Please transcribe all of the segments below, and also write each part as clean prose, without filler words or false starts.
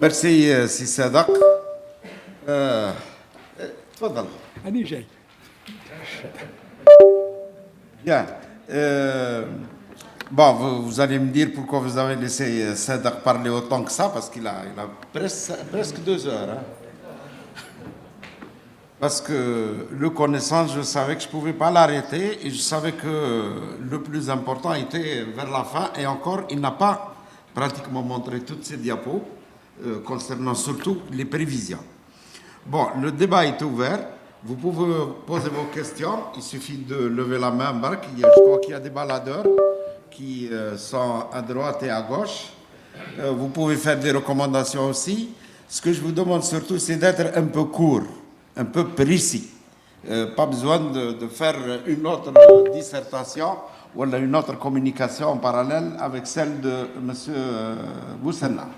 Merci, سي صادق. تفضل. أنا جاي. Bien. Bon, vous allez me dire pourquoi vous avez laissé Sadak parler autant que ça, parce qu'il a presque 2 heures. Hein. Parce que le connaissant, je savais que je ne pouvais pas l'arrêter et je savais que le plus important était vers la fin. Et encore, il n'a pas pratiquement montré toutes ces diapos concernant surtout les prévisions. Bon, le débat est ouvert. Vous pouvez poser vos questions. Il suffit de lever la main. Je crois qu'il y a des baladeurs qui sont à droite et à gauche. Vous pouvez faire des recommandations aussi. Ce que je vous demande surtout, c'est d'être un peu court, un peu précis. Pas besoin de faire une autre dissertation ou une autre communication en parallèle avec celle de M. Boussena.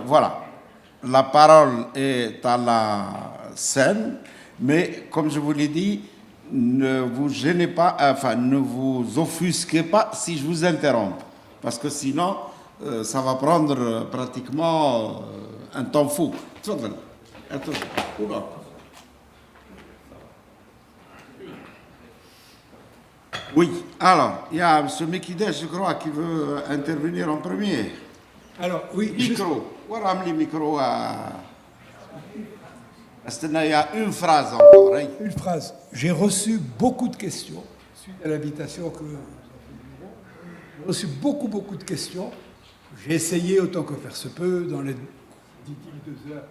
Voilà. La parole est à la scène, mais comme je vous l'ai dit, ne vous gênez pas, enfin, ne vous offusquez pas si je vous interromps, parce que sinon, ça va prendre pratiquement un temps fou. Oui, alors, il y a M. Mekide, je crois, qui veut intervenir en premier. Alors, oui. Micro. Voilà les micros à. Il y a une phrase encore. Hein. Une phrase. J'ai reçu beaucoup de questions suite à l'invitation que vous avez fait. J'ai reçu beaucoup de questions. J'ai essayé autant que faire se peut, dans les 2 heures,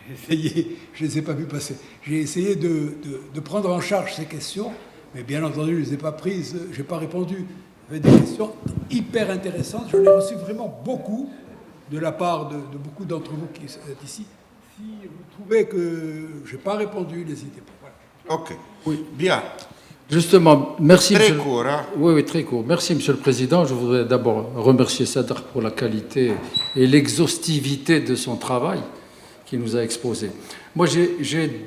j'ai essayé, je ne les ai pas vu passer. J'ai essayé de prendre en charge ces questions, mais bien entendu, je ne les ai pas prises, je n'ai pas répondu. Il y avait des questions hyper intéressantes, j'en ai reçu vraiment beaucoup de la part de beaucoup d'entre vous qui êtes ici. Si vous trouvez que je n'ai pas répondu, n'hésitez pas. Voilà. Ok. Oui. Bien. Justement, merci. Très court, hein? Oui, très court. Merci, Monsieur le Président. Je voudrais d'abord remercier Sadr pour la qualité et l'exhaustivité de son travail qu'il nous a exposé. Moi, j'ai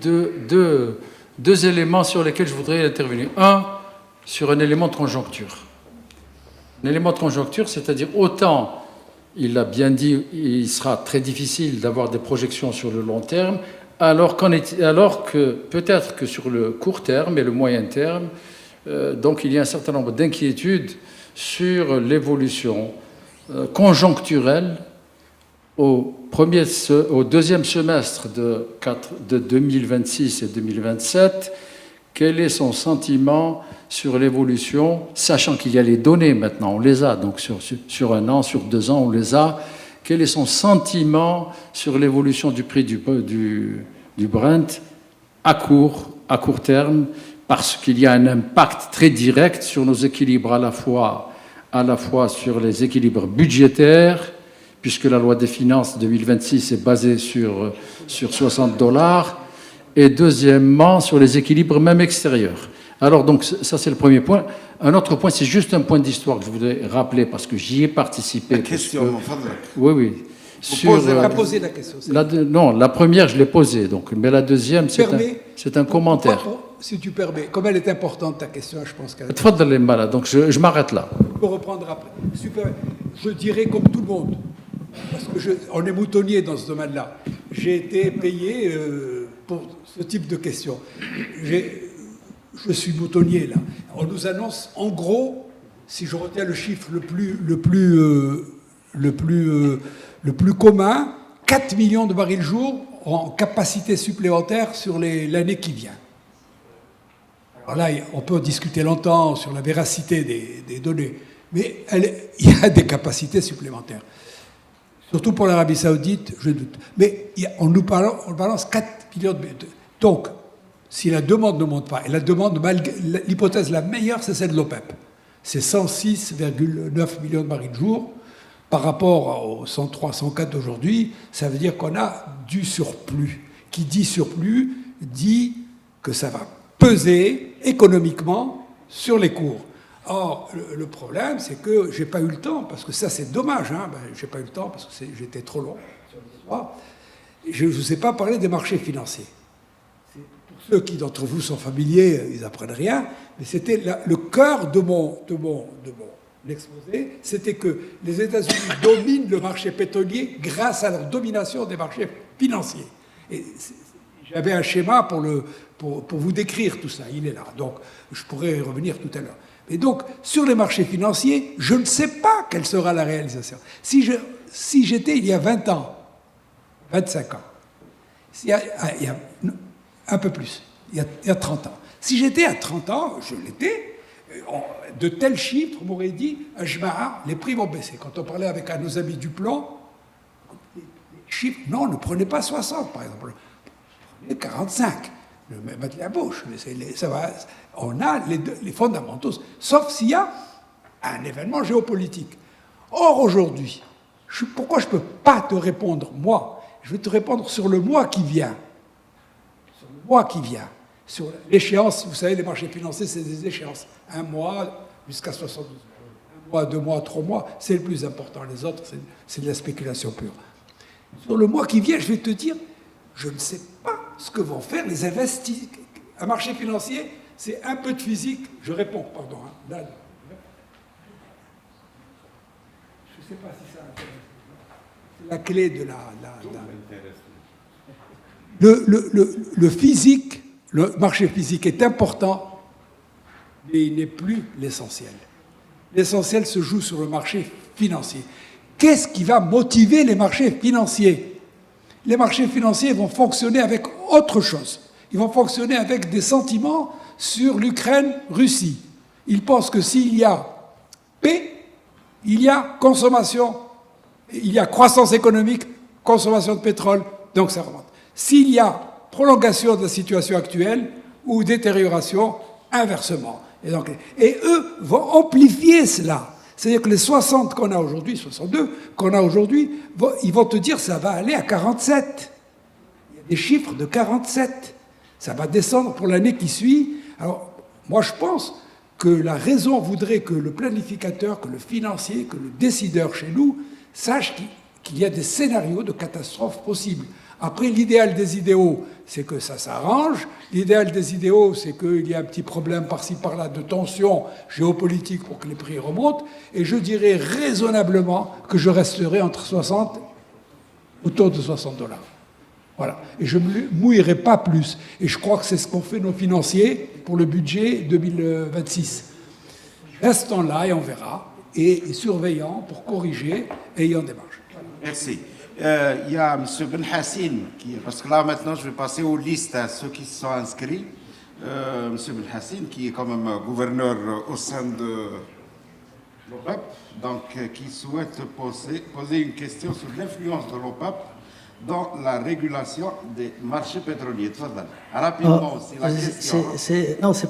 deux éléments sur lesquels je voudrais intervenir. Un, sur un élément de conjoncture. Un élément de conjoncture, c'est-à-dire autant, il l'a bien dit, il sera très difficile d'avoir des projections sur le long terme, alors que peut-être que sur le court terme et le moyen terme, donc il y a un certain nombre d'inquiétudes sur l'évolution conjoncturelle au deuxième semestre de 2026 et 2027. Quel est son sentiment sur l'évolution, sachant qu'il y a les données maintenant, on les a, donc sur un an, sur 2 ans, on les a. Quel est son sentiment sur l'évolution du prix du Brent à court terme, parce qu'il y a un impact très direct sur nos équilibres à la fois sur les équilibres budgétaires, puisque la loi des finances 2026 est basée sur $60, et deuxièmement sur les équilibres même extérieurs. Alors donc ça c'est le premier point. Un autre point, c'est juste un point d'histoire que je voudrais rappeler parce que j'y ai participé. La question, oui. Vous avez posé la question. Non, la première je l'ai posée, donc, mais la deuxième c'est un commentaire. Si tu permets, comme elle est importante ta question, je pense qu'elle. Donc je m'arrête là. On peut reprendre après. Super. Je dirais comme tout le monde, parce que on est moutonnier dans ce domaine-là. J'ai été payé pour ce type de questions. Je suis moutonnier là. On nous annonce, en gros, si je retiens le chiffre le plus commun, 4 millions de barils jour en capacité supplémentaire sur l'année qui vient. Alors là, on peut discuter longtemps sur la véracité des données, mais il y a des capacités supplémentaires. Surtout pour l'Arabie Saoudite, je doute. Mais on balance 4 millions de... Donc, si la demande ne monte pas, et la demande, l'hypothèse la meilleure, c'est celle de l'OPEP. C'est 106,9 millions de barils de jour. Par rapport aux 103, 104 d'aujourd'hui, ça veut dire qu'on a du surplus. Qui dit surplus, dit que ça va peser économiquement sur les cours. Or, le problème, c'est que j'ai pas eu le temps, parce que ça, c'est dommage, hein, j'ai pas eu le temps, parce que j'étais trop long sur l'histoire. Je ne vous ai pas parlé des marchés financiers. Pour ceux qui d'entre vous sont familiers, ils n'apprennent rien, mais c'était le cœur de l'exposé, c'était que les États-Unis dominent le marché pétrolier grâce à leur domination des marchés financiers. Et j'avais un schéma pour vous décrire tout ça, il est là. Donc, je pourrais y revenir tout à l'heure. Et donc, sur les marchés financiers, je ne sais pas quelle sera la réalisation. Si j'étais il y a 20 ans, 25 ans, il y a un peu plus, il y a 30 ans. Si j'étais à 30 ans, je l'étais, de tels chiffres, on m'aurait dit, Ajma'a, les prix vont baisser. Quand on parlait avec un de nos amis du plan, les chiffres, non, ne prenez pas 60, par exemple, prenez 45. Ne mettez la bouche, ça va, on a les fondamentaux, sauf s'il y a un événement géopolitique. Or, aujourd'hui, pourquoi je ne peux pas te répondre, moi? Je vais te répondre sur le mois qui vient. Sur le mois qui vient. Sur l'échéance, vous savez, les marchés financiers, c'est des échéances. 1 mois jusqu'à 72 heures. 1 mois, 2 mois, 3 mois, c'est le plus important. Les autres, c'est de la spéculation pure. Sur le mois qui vient, je vais te dire, je ne sais pas ce que vont faire les investisseurs. Un marché financier, c'est un peu de physique. Je réponds, pardon. Là, je ne sais pas si ça intéresse. C'est la clé de le physique, le marché physique est important, mais il n'est plus l'essentiel. L'essentiel se joue sur le marché financier. Qu'est-ce qui va motiver les marchés financiers? Les marchés financiers vont fonctionner avec autre chose. Ils vont fonctionner avec des sentiments sur l'Ukraine-Russie. Ils pensent que s'il y a paix, il y a consommation, il y a croissance économique, consommation de pétrole, donc ça remonte. S'il y a prolongation de la situation actuelle ou détérioration, inversement. Et eux vont amplifier cela. C'est-à-dire que les 60 qu'on a aujourd'hui, 62 qu'on a aujourd'hui, ils vont te dire ça va aller à 47. Il y a des chiffres de 47. Ça va descendre pour l'année qui suit. Alors, moi, je pense que la raison voudrait que le planificateur, que le financier, que le décideur chez nous sache qu'il y a des scénarios de catastrophes possibles. Après, l'idéal des idéaux, c'est que ça s'arrange. L'idéal des idéaux, c'est qu'il y a un petit problème par-ci, par-là de tension géopolitique pour que les prix remontent. Et je dirais raisonnablement que je resterai entre 60 autour de 60 $. Voilà. Et je ne me mouillerai pas plus. Et je crois que c'est ce qu'ont fait nos financiers pour le budget 2026. Restons là et on verra. Et surveillant pour corriger, ayant des marges. Merci. Il y a M. Ben Hassine, parce que là maintenant je vais passer aux listes, à ceux qui se sont inscrits. M. Ben Hassine, qui est quand même gouverneur au sein de l'OPEP, donc qui souhaite poser une question sur l'influence de l'OPEP dans la régulation des marchés pétroliers. Rapidement aussi, la question. Non, c'est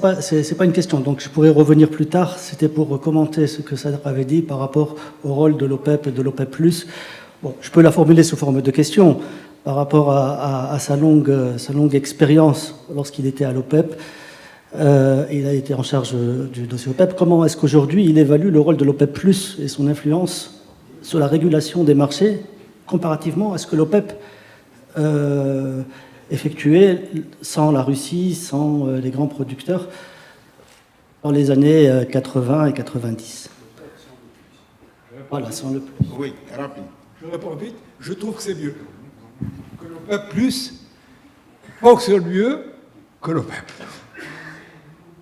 pas une question. Donc je pourrais revenir plus tard. C'était pour commenter ce que Sadr avait dit par rapport au rôle de l'OPEP et de l'OPEP+. Bon, je peux la formuler sous forme de question par rapport à sa longue expérience lorsqu'il était à l'OPEP. Il a été en charge du dossier OPEP. Comment est-ce qu'aujourd'hui il évalue le rôle de l'OPEP+ et son influence sur la régulation des marchés comparativement à ce que l'OPEP effectuait sans la Russie, sans les grands producteurs dans les années 80 et 90? Voilà, sans le plus. Oui, rapide. Je réponds vite, je trouve que c'est mieux. Que l'OPEP+ fonctionne mieux que l'OPEP.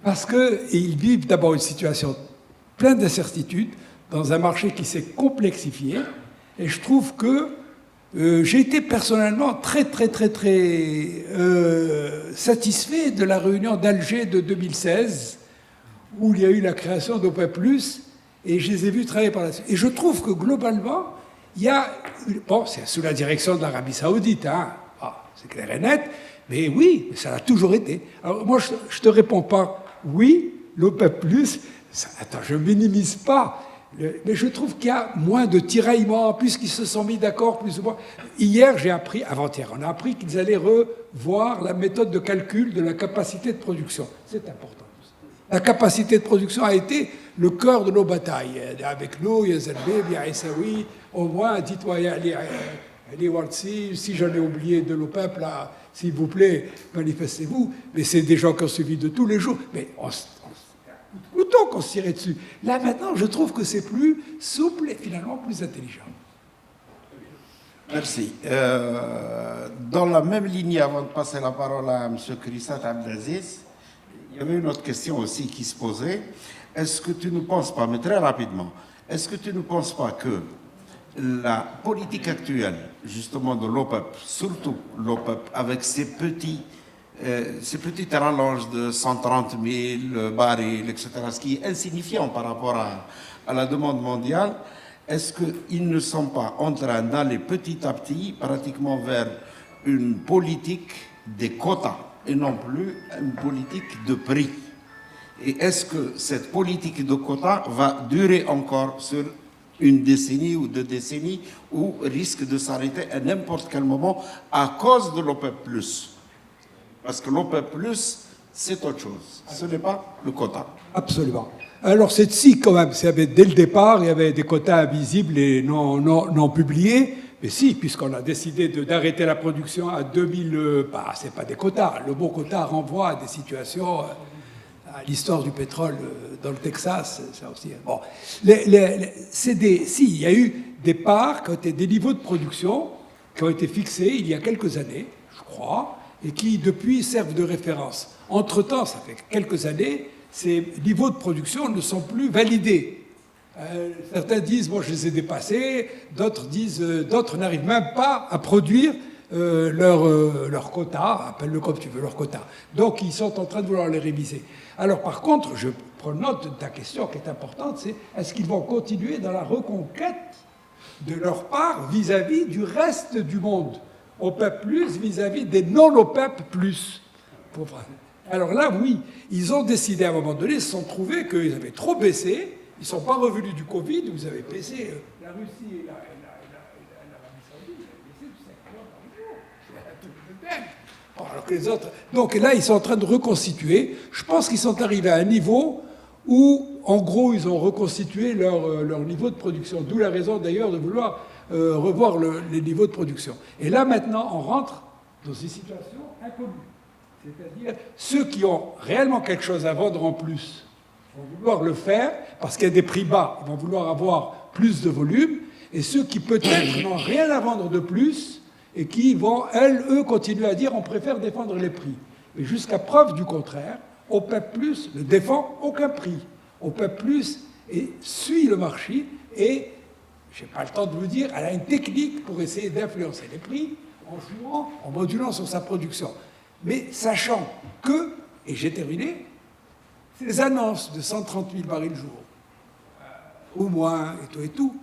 Parce qu'ils vivent d'abord une situation pleine d'incertitudes dans un marché qui s'est complexifié. Et je trouve que j'ai été personnellement très satisfait de la réunion d'Alger de 2016, où il y a eu la création d'OPEP+, et je les ai vus travailler par la suite. Et je trouve que globalement, il y a... Bon, c'est sous la direction de l'Arabie Saoudite, hein. C'est clair et net, mais oui, ça l'a toujours été. Alors moi, je te réponds pas, oui, l'OPEP+, attends, je minimise pas, mais je trouve qu'il y a moins de tiraillements, puisqu'ils se sont mis d'accord plus ou moins. Hier, j'ai appris, avant-hier, on a appris qu'ils allaient revoir la méthode de calcul de la capacité de production. C'est important. La capacité de production a été le cœur de nos batailles. Avec nous, Yazalbeb, Yaïsaoui, au moins, dites-moi, Ali Wartsi, si j'en ai oublié de l'OPEP, là, s'il vous plaît, manifestez-vous. Mais c'est des gens qui ont suivi de tous les jours. Mais couteau qu'on se tirait dessus. Là, maintenant, je trouve que c'est plus souple et finalement plus intelligent. Merci. Dans la même ligne, avant de passer la parole à M. Krissat Abdelaziz, il y avait une autre question aussi qui se posait. Est-ce que tu ne penses pas, mais très rapidement, est-ce que tu ne penses pas que la politique actuelle, justement de l'OPEP, surtout l'OPEP, avec ces petites rallonges de 130 000 barils, etc., ce qui est insignifiant par rapport à la demande mondiale, est-ce qu'ils ne sont pas en train d'aller petit à petit pratiquement vers une politique des quotas et non plus une politique de prix? Et est-ce que cette politique de quotas va durer encore sur une décennie ou 2 décennies ou risque de s'arrêter à n'importe quel moment à cause de l'OPEP+? Parce que l'OPEP+, c'est autre chose. Ce n'est pas le quota. Absolument. Alors, c'est si, quand même, dès le départ, il y avait des quotas invisibles et non publiés. Mais si, puisqu'on a décidé d'arrêter la production à 2000... c'est pas des quotas. Le mot quota renvoie à des situations... à l'histoire du pétrole dans le Texas, ça aussi. Bon, il y a eu des parts, des niveaux de production qui ont été fixés il y a quelques années, je crois, et qui depuis servent de référence. Entre-temps, ça fait quelques années, ces niveaux de production ne sont plus validés. Certains disent, bon, je les ai dépassés, d'autres n'arrivent même pas à produire leur quota, appelle-le comme tu veux, leur quota. Donc, ils sont en train de vouloir les réviser. Alors, par contre, je prends note de ta question qui est importante, c'est est-ce qu'ils vont continuer dans la reconquête de leur part vis-à-vis du reste du monde, OPEP+, vis-à-vis des non-OPEP+. Alors là, oui, ils ont décidé à un moment donné, ils se sont trouvés qu'ils avaient trop baissé, ils ne sont pas revenus du Covid, vous avez baissé la Russie et l'Arabie Saoudite, ils avaient baissé de 5 mois par jour. C'est un truc de dingue. Bon, alors que les autres... Donc là, ils sont en train de reconstituer. Je pense qu'ils sont arrivés à un niveau où, en gros, ils ont reconstitué leur niveau de production. D'où la raison, d'ailleurs, de vouloir revoir les niveaux de production. Et là, maintenant, on rentre dans une situation inconnues. C'est-à-dire, ceux qui ont réellement quelque chose à vendre en plus vont vouloir le faire parce qu'il y a des prix bas, ils vont vouloir avoir plus de volume, et ceux qui peut-être n'ont rien à vendre de plus et qui vont, eux, continuer à dire on préfère défendre les prix. Mais jusqu'à preuve du contraire, OPEP+, ne défend aucun prix. OPEP+, suit le marché et, je n'ai pas le temps de vous dire, elle a une technique pour essayer d'influencer les prix en modulant sur sa production. Mais sachant que, et j'ai terminé, ces annonces de 130 000 barils jour, ou moins, et tout,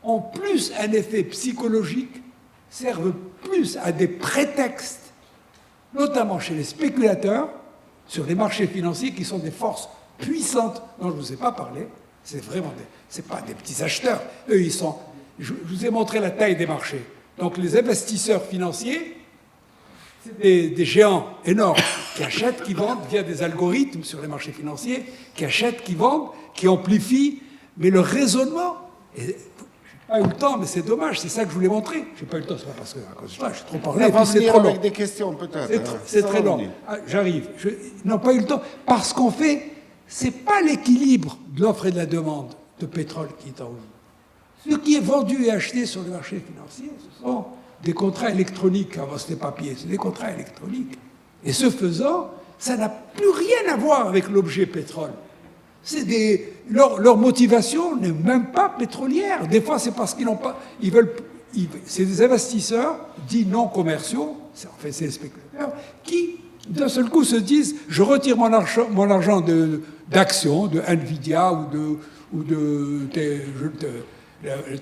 ont plus un effet psychologique, servent plus à des prétextes, notamment chez les spéculateurs, sur les marchés financiers, qui sont des forces puissantes dont je ne vous ai pas parlé. C'est vraiment c'est pas des petits acheteurs. Eux, ils sont... Je vous ai montré la taille des marchés. Donc les investisseurs financiers, c'est des géants énormes qui achètent, qui vendent via des algorithmes sur les marchés financiers, qui achètent, qui vendent, qui amplifient. Mais le raisonnement, et je n'ai pas eu le temps, mais c'est dommage, c'est ça que je voulais montrer. Je n'ai pas eu le temps, c'est pas parce que à cause de ça, j'ai trop parlé, et puis c'est trop long. Avec des questions peut-être. C'est très long. Ah, j'arrive. Ils n'ont pas eu le temps parce qu'en fait, c'est pas l'équilibre de l'offre et de la demande de pétrole qui est en jeu. Ce qui est vendu et acheté sur les marchés financiers, ce sont des contrats électroniques. Avant, c'était papier, c'est des contrats électroniques. Et ce faisant, ça n'a plus rien à voir avec l'objet pétrole. Leur motivation n'est même pas pétrolière. Des fois, c'est parce qu'ils n'ont pas... c'est des investisseurs dits non commerciaux, en fait, c'est des spéculateurs, qui, d'un seul coup, se disent « Je retire mon argent d'actions, de Nvidia ou de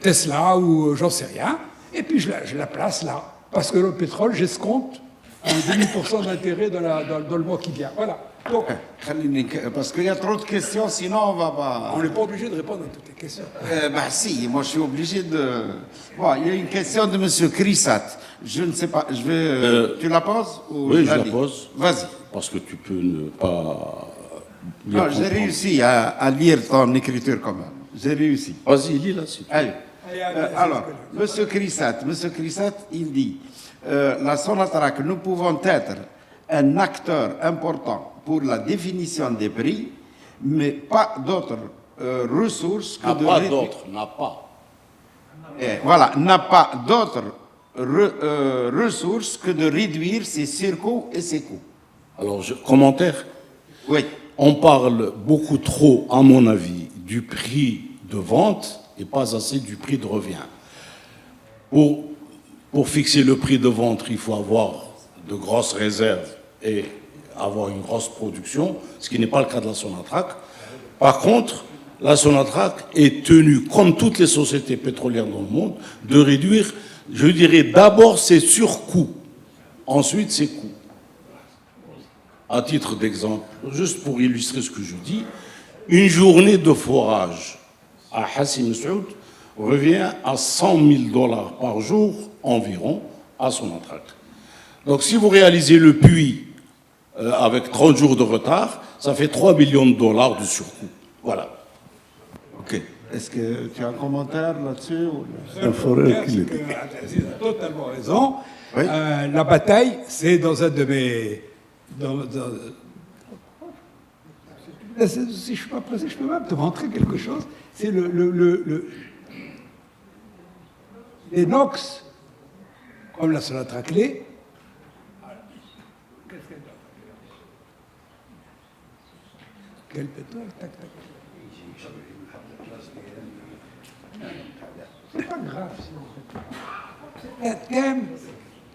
Tesla ou j'en sais rien, et puis je la place là. Parce que le pétrole, j'escompte un 0,5% d'intérêt dans le mois qui vient. » Voilà. Donc, parce qu'il y a trop de questions, sinon on va pas... On n'est pas obligé de répondre à toutes les questions. Si, moi je suis obligé de... Bon, il y a une question de M. Krissat. Je ne sais pas, je vais... tu la poses ou Oui, je la pose. Vas-y. Parce que tu peux ne pas... Non, j'ai réussi à lire ton écriture quand même. J'ai réussi. Vas-y, lis là. Allez. Alors, M. Krissat, il dit la Sonatrach, nous pouvons être un acteur important pour la définition des prix, mais pas d'autres ressources que N'a de pas réduire. d'autre, n'a pas. Voilà, n'a pas d'autres ressources que de réduire ses surcoûts et ses coûts. Alors, commentaire. Oui. On parle beaucoup trop, à mon avis, du prix de vente et pas assez du prix de revient. Pour fixer le prix de vente, il faut avoir de grosses réserves et avoir une grosse production, ce qui n'est pas le cas de la Sonatrach. Par contre, la Sonatrach est tenue, comme toutes les sociétés pétrolières dans le monde, de réduire, je dirais, d'abord ses surcoûts, ensuite ses coûts. À titre d'exemple, juste pour illustrer ce que je dis, une journée de forage à Hassim Saoud revient à $100 000 par jour environ à Sonatrach. Donc si vous réalisez le puits avec 30 jours de retard, ça fait $3 millions de surcoût. Voilà. Ok. Est-ce que tu as un commentaire là-dessus ou... Il a totalement raison. Oui. La bataille, c'est dans un de mes... Si je suis pas pressé, je peux même te montrer quelque chose. C'est les NOx, comme la Sonatrach clé. Quel pétrole, tac, tac. C'est pas grave. C'est un thème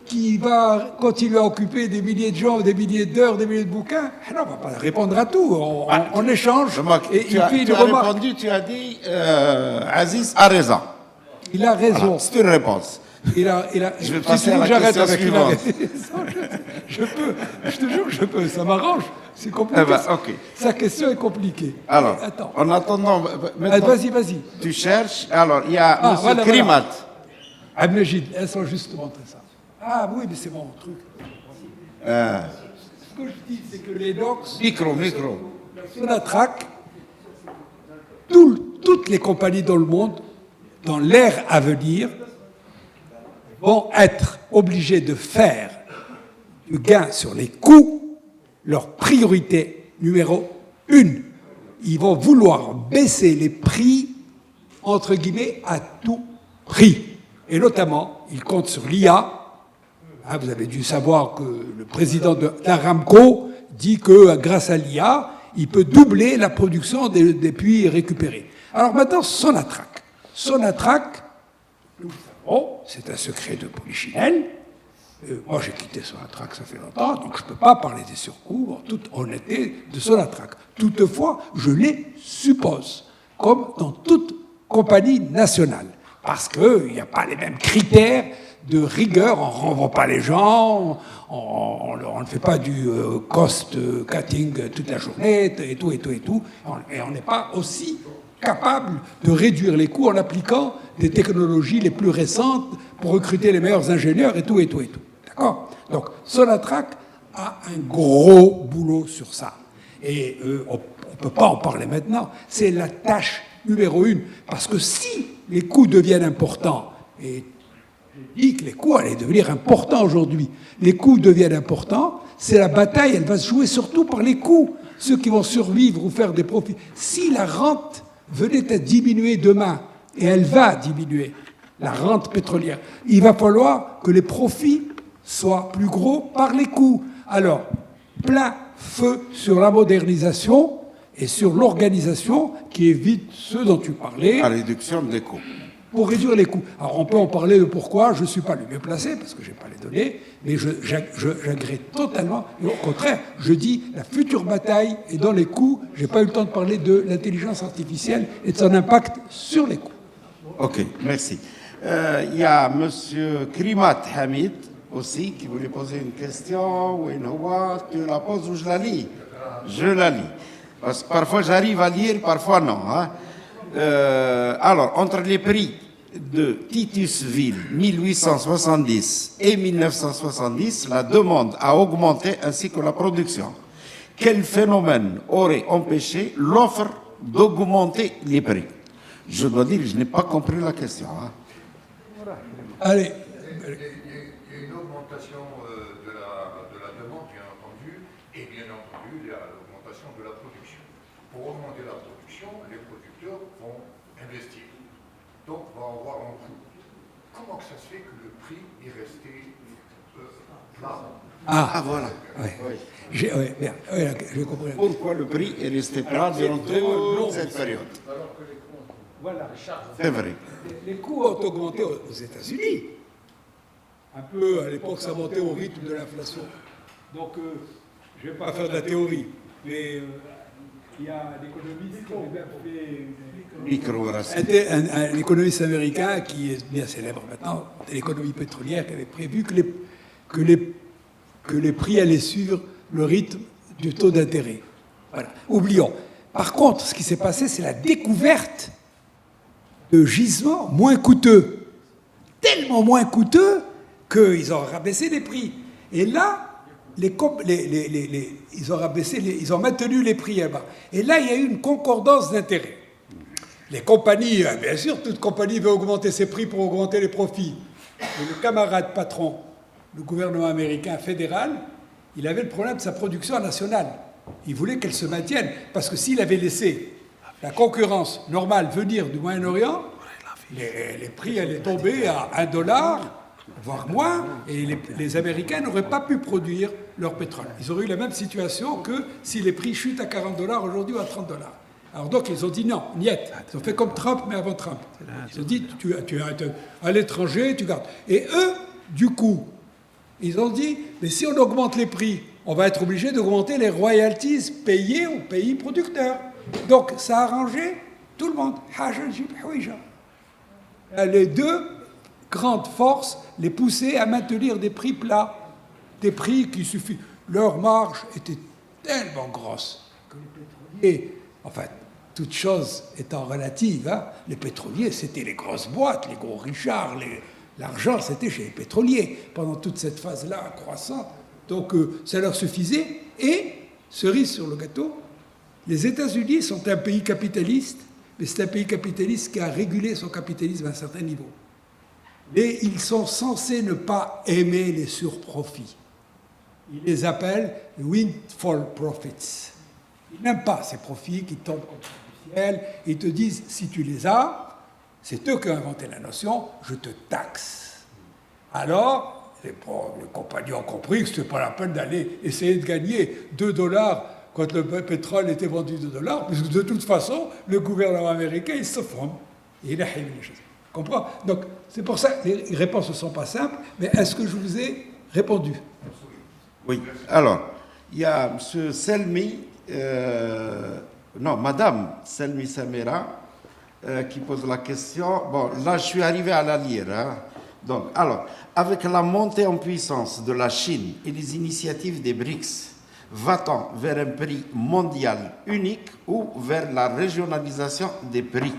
qui va continuer à occuper des milliers de gens, des milliers d'heures, des milliers de bouquins. Ah non, on ne va pas répondre à tout. On échange. Et tu as, puis, tu as répondu, tu as dit Aziz a raison. Il a raison. Voilà, c'est une réponse. Je vais passer à la question suivante. Je te jure que je peux, ça m'arrange. C'est compliqué. Eh ben, ok. Sa question est compliquée. Alors, Attends. en attendant, maintenant, Vas-y. tu cherches. Alors, il y a M. Voilà. Krimat. Abnejid, laisse-moi juste te montrer ça. Ah oui, mais c'est mon truc. Ce que je dis, c'est que les NOx, Micro. la Sonatrach, toutes les compagnies dans le monde, dans l'ère à venir, vont être obligées de faire du gain sur les coûts leur priorité numéro 1. Ils vont vouloir baisser les prix, entre guillemets, à tout prix. Et notamment, ils comptent sur l'IA. Vous avez dû savoir que le président d'Aramco dit que grâce à l'IA, il peut doubler la production des puits récupérés. Alors maintenant, Sonatrach. Sonatrach, nous le savons, c'est un secret de Polichinelle. Moi, j'ai quitté Sonatrach, ça fait longtemps, donc je ne peux pas parler des surcoûts, en toute honnêteté, de Sonatrach. Toutefois, je les suppose, comme dans toute compagnie nationale, parce qu'il n'y a pas les mêmes critères de rigueur, on ne renvoie pas les gens, on ne fait pas du cost cutting toute la journée, et tout, et on n'est pas aussi capable de réduire les coûts en appliquant des technologies les plus récentes pour recruter les meilleurs ingénieurs, et tout. D'accord ? Donc, Sonatrach a un gros boulot sur ça. Et on ne peut pas en parler maintenant. C'est la tâche numéro 1. Parce que si les coûts deviennent importants, et je dis que les coûts allaient devenir importants aujourd'hui, les coûts deviennent importants, c'est la bataille, elle va se jouer surtout par les coûts. Ceux qui vont survivre ou faire des profits. Si la rente venait à diminuer demain, et elle va diminuer, la rente pétrolière, il va falloir que les profits soient plus gros par les coûts. Alors, plein feu sur la modernisation et sur l'organisation qui évite ce dont tu parlais. La réduction des coûts. Pour réduire les coûts. Alors, on peut en parler de pourquoi, je ne suis pas le mieux placé, parce que je n'ai pas les données, mais j'agrée totalement. Et au contraire, je dis, la future bataille est dans les coûts. Je n'ai pas eu le temps de parler de l'intelligence artificielle et de son impact sur les coûts. Ok, merci. Il y a M. Krimat Hamid aussi qui voulait poser une question. Tu la poses ou je la lis? Je la lis. Parce que parfois j'arrive à lire, parfois non. Hein. Alors, entre les prix de Titusville 1870 et 1970, la demande a augmenté ainsi que la production. Quel phénomène aurait empêché l'offre d'augmenter les prix? Je dois dire que je n'ai pas compris la question. Hein. Allez. Il y a une augmentation de la demande, bien entendu, et bien entendu, il y a l'augmentation de la production. pour augmenter la production, les producteurs vont investir. Donc, on va avoir un coût. Comment que ça se fait que le prix est resté plat? Voilà. J'ai compris. Pourquoi le prix est resté plat durant toute cette période? Voilà. C'est vrai. Les coûts ont augmenté aux États-Unis. Un peu, à l'époque, ça montait au rythme de l'inflation. Donc, je ne vais pas faire de la théorie, mais il y a un économiste qui avait bien fait... Un économiste américain qui est bien célèbre maintenant, de l'économie pétrolière, qui avait prévu que les prix allaient suivre le rythme du taux d'intérêt. Voilà. Oublions. Par contre, ce qui s'est passé, c'est la découverte de gisements moins coûteux, tellement moins coûteux qu'ils ont rabaissé les prix. Et là, ils ont maintenu les prix à bas. Et là, il y a eu une concordance d'intérêts. Les compagnies, bien sûr, toute compagnie veut augmenter ses prix pour augmenter les profits. Mais le camarade patron, le gouvernement américain fédéral, il avait le problème de sa production nationale. Il voulait qu'elle se maintienne, parce que s'il avait laissé la concurrence normale venir du Moyen-Orient, les prix allaient tomber à $1, voire moins, et les Américains n'auraient pas pu produire leur pétrole. Ils auraient eu la même situation que si les prix chutent à $40 aujourd'hui ou à $30. Alors donc ils ont dit non, niet. Ils ont fait comme Trump, mais avant Trump. Ils ont dit, tu à l'étranger, tu gardes. Et eux, du coup, ils ont dit, mais si on augmente les prix, on va être obligé d'augmenter les royalties payées aux pays producteurs. Donc ça a arrangé tout le monde. Les deux grandes forces les poussaient à maintenir des prix plats, des prix qui suffisent. Leur marge était tellement grosse que les pétroliers, enfin, toutes choses étant relatives, hein, les pétroliers, c'était les grosses boîtes, les gros richards, l'argent, c'était chez les pétroliers pendant toute cette phase-là croissante. Donc ça leur suffisait. Et, cerise sur le gâteau, les États-Unis sont un pays capitaliste, mais c'est un pays capitaliste qui a régulé son capitalisme à un certain niveau. Mais ils sont censés ne pas aimer les surprofits. Ils les appellent windfall profits. Ils n'aiment pas ces profits qui tombent comme ça du ciel. Ils te disent, si tu les as, c'est eux qui ont inventé la notion, je te taxe. Alors, les compagnons ont compris que ce n'était pas la peine d'aller essayer de gagner $2 quand le pétrole était vendu $2, puisque de toute façon, le gouvernement américain, il se forme. Et il a les choses. Comprends? Donc, c'est pour ça que les réponses ne sont pas simples, mais est-ce que je vous ai répondu? Oui. Alors, il y a M. Selmi, Madame Selmi Samira, qui pose la question. Bon, là, je suis arrivé à la lire. Hein. Donc, alors, avec la montée en puissance de la Chine et les initiatives des BRICS, va-t-on vers un prix mondial unique ou vers la régionalisation des prix?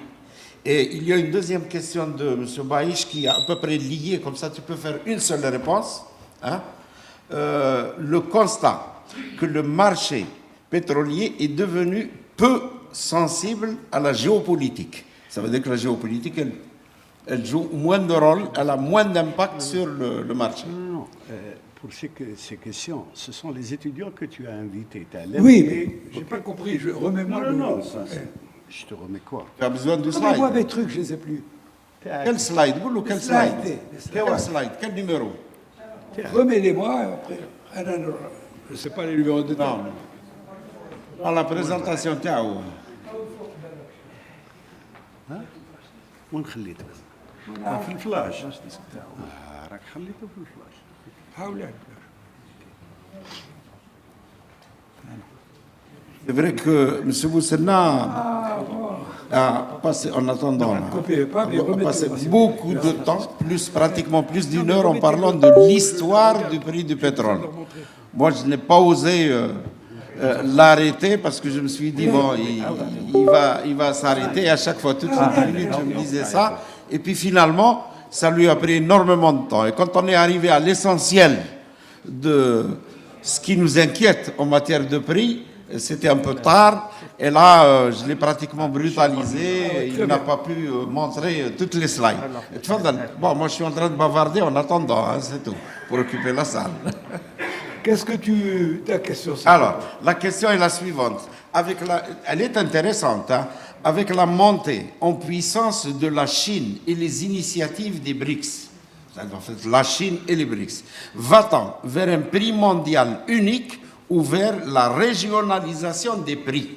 Et il y a une deuxième question de M. Baïch qui est à peu près liée, comme ça tu peux faire une seule réponse. Hein. Le constat que le marché pétrolier est devenu peu sensible à la géopolitique. Ça veut dire que la géopolitique, elle joue moins de rôle, elle a moins d'impact sur le marché. Non. Pour ces questions, ce sont les étudiants que tu as invités. Oui, mais je n'ai pas compris. Remets-moi Non. Je te remets quoi? Tu as besoin de Remets-moi slide. mes trucs, je ne les ai plus. Quel slide? Quel slide? Quel slide. slide? Quel numéro? Remets-les-moi après. Je ne sais pas les numéros de temps. Dans la présentation, Tao. وين خليته؟ في الفلاش. راك خليته في الفلاش. C'est vrai que M. Bousselna a passé, en attendant, a passé beaucoup de temps, pratiquement plus d'une heure, en parlant de l'histoire du prix du pétrole. Moi, je n'ai pas osé l'arrêter parce que je me suis dit, bon, il va s'arrêter. Et à chaque fois, toutes les minutes, je me disais ça. Et puis finalement, ça lui a pris énormément de temps. Et quand on est arrivé à l'essentiel de ce qui nous inquiète en matière de prix, c'était un peu tard. Et là, je l'ai pratiquement brutalisé. Il n'a pas pu montrer toutes les slides. Bon, moi, je suis en train de bavarder en attendant, hein, c'est tout, pour occuper la salle. qu'est-ce que ta question c'est Alors, la question est la suivante. Elle est intéressante. Hein. Avec la montée en puissance de la Chine et les initiatives des BRICS, en fait, la Chine et les BRICS, va-t-on vers un prix mondial unique ou vers la régionalisation des prix?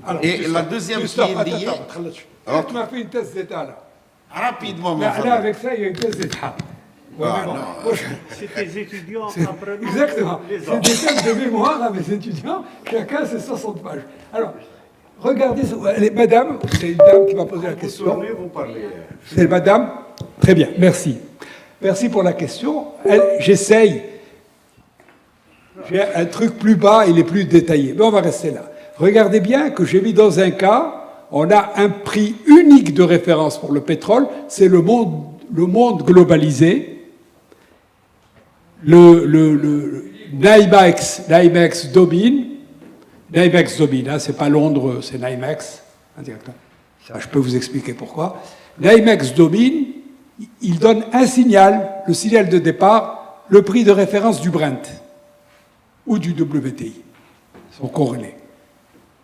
Alors, Et la deuxième qui est liée... Attends, tu m'as fait une thèse d'État, là. Rapidement, mon Là, frère. avec ça, il y a une thèse d'État. Ouais, Ah, mais bon. non. Moi, C'est des étudiants apprenant Exactement. les C'est autres. des thèses de mémoire à mes étudiants, chacun c'est 60 pages. Alors, regardez, madame, c'est une dame qui m'a posé la Vous question. tournez, vous parlez. C'est madame. Très bien, merci. Merci pour la question. J'essaye. J'ai un truc plus bas, il est plus détaillé. Mais on va rester là. Regardez bien que j'ai mis dans un cas, on a un prix unique de référence pour le pétrole, c'est le monde globalisé. Le NYMEX domine. NYMEX domine, hein, c'est pas Londres, c'est NYMEX. Ça, je peux vous expliquer pourquoi. NYMEX domine, il donne un signal, le signal de départ, le prix de référence du Brent ou du WTI. Ils sont corrélés.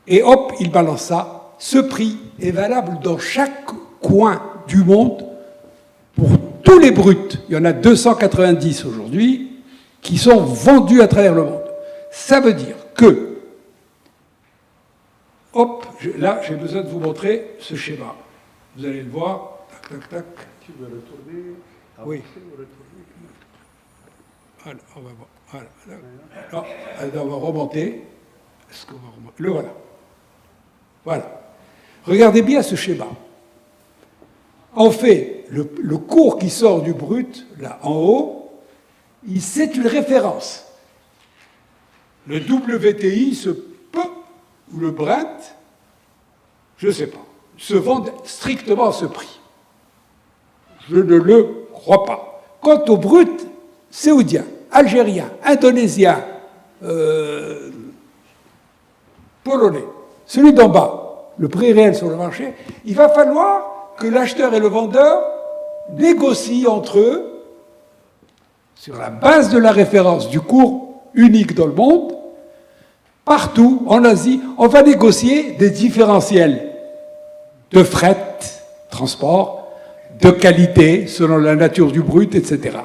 Et hop, il balance ça. Ce prix est valable dans chaque coin du monde pour tous les bruts. Il y en a 290 aujourd'hui qui sont vendus à travers le monde. Ça veut dire que, hop, là, j'ai besoin de vous montrer ce schéma. Vous allez le voir. Tac, tac, tac. Tu veux retourner? Oui. Voilà, on va voir. Voilà. On va remonter. Est-ce qu'on va remonter? Le voilà. Voilà. Regardez bien ce schéma. En fait, le cours qui sort du brut, là en haut, c'est une référence. Le WTI ou le Brent, je ne sais pas, se vendent strictement à ce prix. Je ne le crois pas. Quant au brut saoudien, algérien, indonésien, polonais, celui d'en bas, le prix réel sur le marché, il va falloir que l'acheteur et le vendeur négocient entre eux, sur la base de la référence du cours unique dans le monde, partout en Asie, on va négocier des différentiels de fret, transport, de qualité, selon la nature du brut, etc.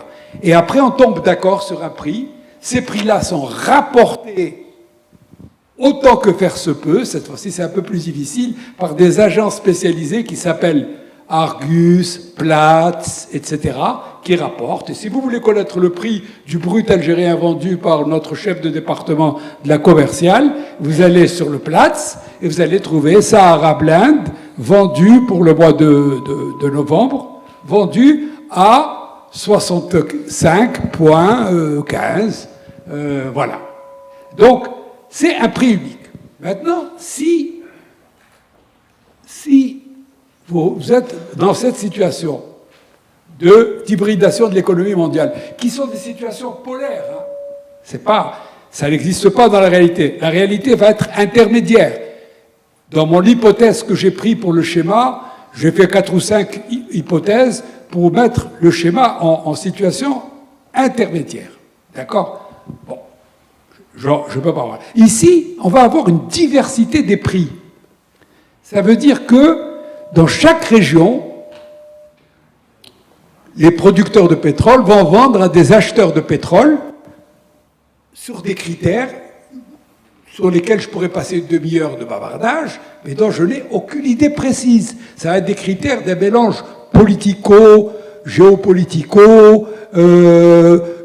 Et après, on tombe d'accord sur un prix. Ces prix-là sont rapportés autant que faire se peut, cette fois-ci c'est un peu plus difficile, par des agences spécialisées qui s'appellent Argus, Platts, etc., qui rapportent. Et si vous voulez connaître le prix du brut algérien vendu par notre chef de département de la commerciale, vous allez sur le Platts et vous allez trouver Sahara Blend, vendu pour le mois de novembre, vendu à 65,15. Voilà. Donc, c'est un prix unique. Maintenant, si vous êtes dans cette situation d'hybridation de l'économie mondiale, qui sont des situations polaires, hein. Ça n'existe pas dans la réalité. La réalité va être intermédiaire. Dans mon hypothèse que j'ai pris pour le schéma, j'ai fait 4 ou 5 hypothèses pour mettre le schéma en situation intermédiaire. D'accord? Bon. Je ne peux pas voir. Ici, on va avoir une diversité des prix. Ça veut dire que dans chaque région, les producteurs de pétrole vont vendre à des acheteurs de pétrole sur des critères sur lesquels je pourrais passer une demi-heure de bavardage, mais dont je n'ai aucune idée précise. Ça va être des critères d'un mélange politico, géopolitico,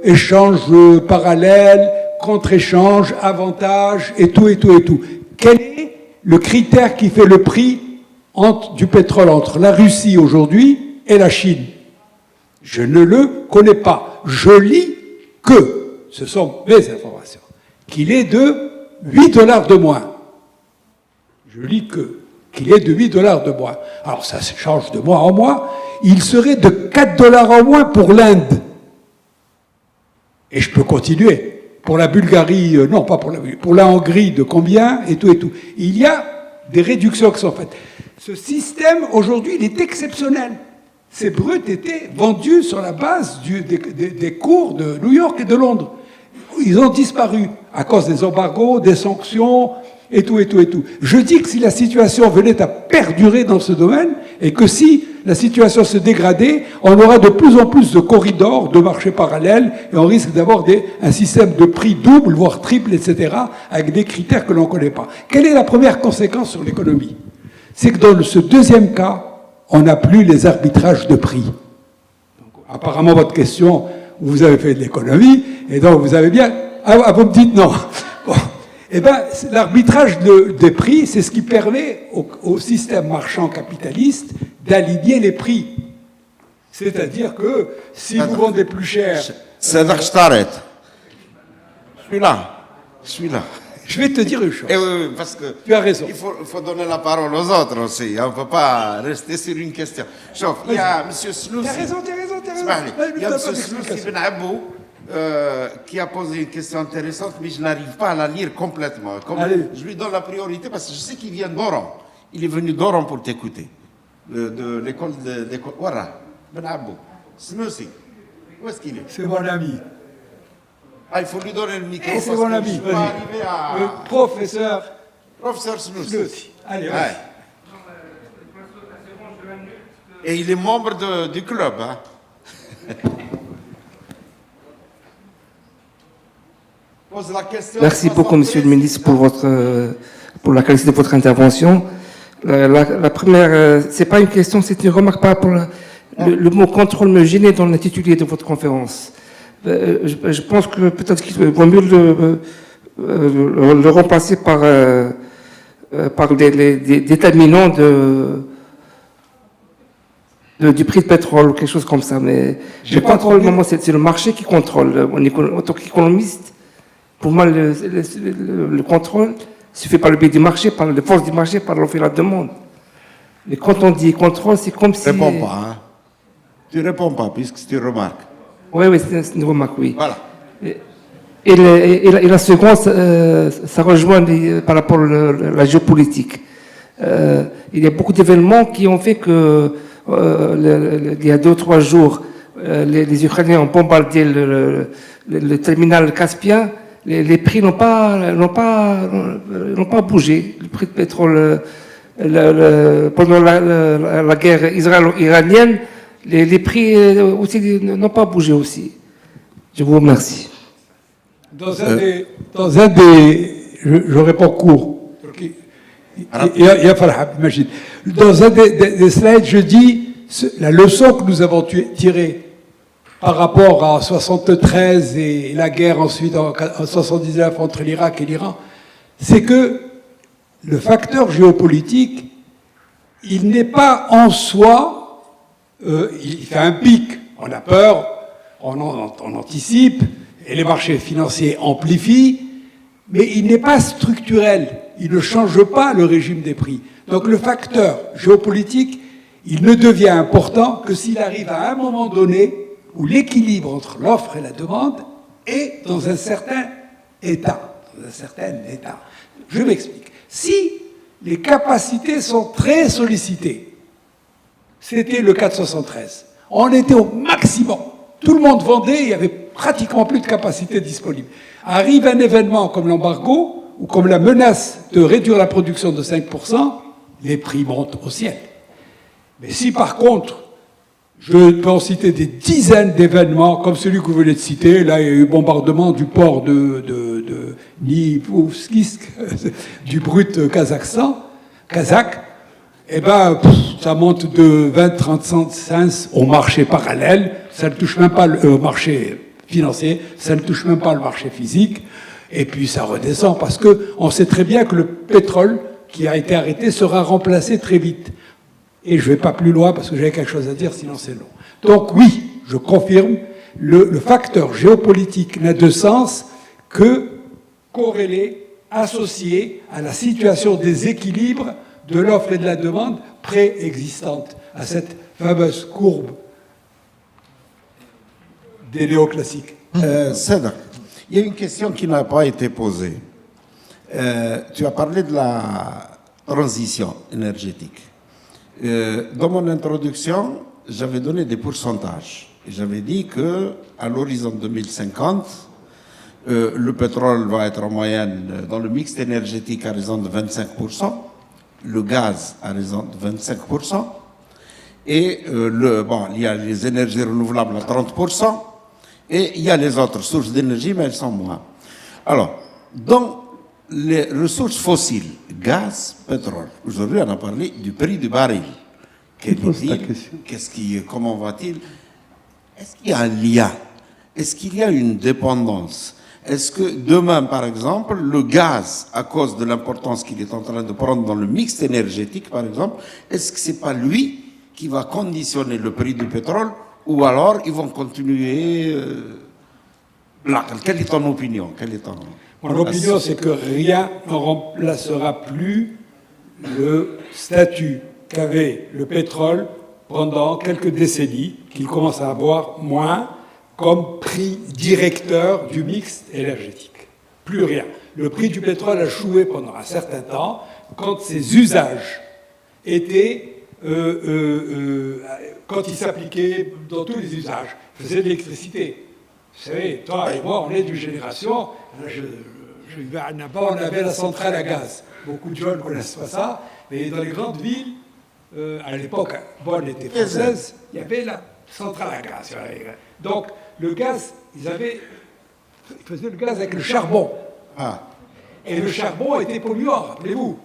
échanges parallèles, contre-échange, avantages, et tout, et tout, et tout. Quel est le critère qui fait le prix du pétrole entre la Russie aujourd'hui et la Chine? Je ne le connais pas. Je lis que, ce sont mes informations, qu'il est de 8 $ de moins. Je lis qu'il est de 8 $ de moins. Alors ça change de mois en mois. Il serait de 4 $ en moins pour l'Inde. Et je peux continuer. Pour la Bulgarie, non pas pour la Bulgarie, pour la Hongrie, de combien, et tout, et tout. Il y a des réductions qui sont faites. Ce système, aujourd'hui, il est exceptionnel. Ces bruts étaient vendus sur la base des cours de New York et de Londres. ils ont disparu à cause des embargos, des sanctions, et tout, et tout, et tout. Je dis que si la situation venait à perdurer dans ce domaine, et que si la situation se dégradait, on aura de plus en plus de corridors, de marchés parallèles, et on risque d'avoir un système de prix double, voire triple, etc., avec des critères que l'on ne connaît pas. Quelle est la première conséquence sur l'économie? C'est que dans ce deuxième cas, on n'a plus les arbitrages de prix. Donc, apparemment, votre question, vous avez fait de l'économie, et donc vous avez bien... Ah, vous me dites non. Bon. Eh bien, l'arbitrage des prix, c'est ce qui permet au système marchand capitaliste d'aligner les prix. C'est-à-dire que si vous vendez plus cher... C'est-à-dire que je t'arrête. Je suis là. Je vais te dire une chose. Eh oui, parce que tu as raison. Il faut donner la parole aux autres aussi. On ne peut pas rester sur une question. Chauffe, il y a M. Snoussi. Tu as raison. Il y a M. Snoussi Ben Abou qui a posé une question intéressante, mais je n'arrive pas à la lire complètement. Je lui donne la priorité parce que je sais qu'il vient d'Oran. Il est venu d'Oran pour t'écouter. De l'école d'école. Voilà, Ben Abou. Snoussi. Où est-ce qu'il est? C'est mon ami. Ah, il faut lui donner le micro. C'est mon ami. Le professeur Snoussi. Allez, ouais. Et il est membre du club. Hein. Pose la question. Merci beaucoup, Monsieur le Ministre, pour la qualité de votre intervention. La première, c'est pas une question, c'est une remarque par rapport le mot contrôle me gênait dans l'intitulé de votre conférence. Je pense que peut-être qu'il vaut mieux le remplacer par des déterminants du prix de pétrole ou quelque chose comme ça. Mais le contrôle, c'est le marché qui contrôle. En tant qu'économiste, pour moi, le contrôle se fait par le biais du marché, par les forces du marché, par l'offre et la demande. Mais quand on dit contrôle, c'est comme si... Réponds pas, hein. Tu réponds pas, puisque c'est une remarque. Oui, c'est une remarque, oui. Voilà. Et la seconde, ça rejoint par rapport à la géopolitique. Il y a beaucoup d'événements qui ont fait que, il y a 2 ou 3 jours, les Ukrainiens ont bombardé le terminal Caspien. Les prix n'ont pas bougé. Le prix de pétrole, pendant la guerre israélo-iranienne, les prix aussi n'ont pas bougé aussi. Je vous remercie. Dans un des je réponds court. Imagine. Dans un des slides, je dis la leçon que nous avons tirée par rapport à 73 et la guerre ensuite en 79 entre l'Irak et l'Iran, c'est que le facteur géopolitique, il n'est pas en soi, il fait un pic, on a peur, on anticipe, et les marchés financiers amplifient, mais il n'est pas structurel, il ne change pas le régime des prix. Donc le facteur géopolitique, il ne devient important que s'il arrive à un moment donné où l'équilibre entre l'offre et la demande est dans un certain état. Je m'explique. Si les capacités sont très sollicitées, c'était le cas de 73, on était au maximum. Tout le monde vendait, il n'y avait pratiquement plus de capacité disponible. Arrive un événement comme l'embargo, ou comme la menace de réduire la production de 5%, les prix montent au ciel. Mais si par contre, je peux en citer des dizaines d'événements, comme celui que vous venez de citer, là il y a eu bombardement du port de Nipovskisk, du brut kazakh, eh ben, ça monte de 20-30 cents au marché parallèle, ça ne touche même pas le marché financier, ça ne touche même pas le marché physique, et puis ça redescend, parce qu'on sait très bien que le pétrole qui a été arrêté sera remplacé très vite. Et je ne vais pas plus loin, parce que j'avais quelque chose à dire, sinon c'est long. Donc oui, je confirme, le facteur géopolitique n'a de sens que corrélé, associé à la situation des équilibres de l'offre et de la demande préexistante à cette fameuse courbe des néoclassiques. Cédric, il y a une question qui n'a pas été posée. Tu as parlé de la transition énergétique. Dans mon introduction, j'avais donné des pourcentages. Et j'avais dit qu'à l'horizon 2050, Le pétrole va être en moyenne dans le mix énergétique à raison de 25%, le gaz à raison de 25%, et il y a les énergies renouvelables à 30%, et il y a les autres sources d'énergie, mais elles sont moins. Alors, dans les ressources fossiles, gaz, pétrole, aujourd'hui on a parlé du prix du baril. Comment va-t-il? Est-ce qu'il y a un lien? Est-ce qu'il y a une dépendance? Est-ce que demain, par exemple, le gaz, à cause de l'importance qu'il est en train de prendre dans le mix énergétique, par exemple, est-ce que ce n'est pas lui qui va conditionner le prix du pétrole, ou alors ils vont continuer quelle est ton opinion? Mon opinion, c'est que rien ne remplacera plus le statut qu'avait le pétrole pendant quelques décennies, qu'il commence à avoir moins comme prix directeur du mix énergétique. Plus rien. Le prix du pétrole a choué pendant un certain temps quand ses usages étaient, quand ils s'appliquaient dans tous les usages. Ils faisaient de l'électricité. Vous savez, toi et moi, on est d'une génération, on avait la centrale à gaz. Beaucoup de jeunes ne connaissent pas ça, mais dans les grandes villes, à l'époque, Bonn était française, il y avait la centrale à gaz. Donc, le gaz, ils faisaient le gaz avec le charbon. Ah. Et le charbon était polluant, rappelez-vous.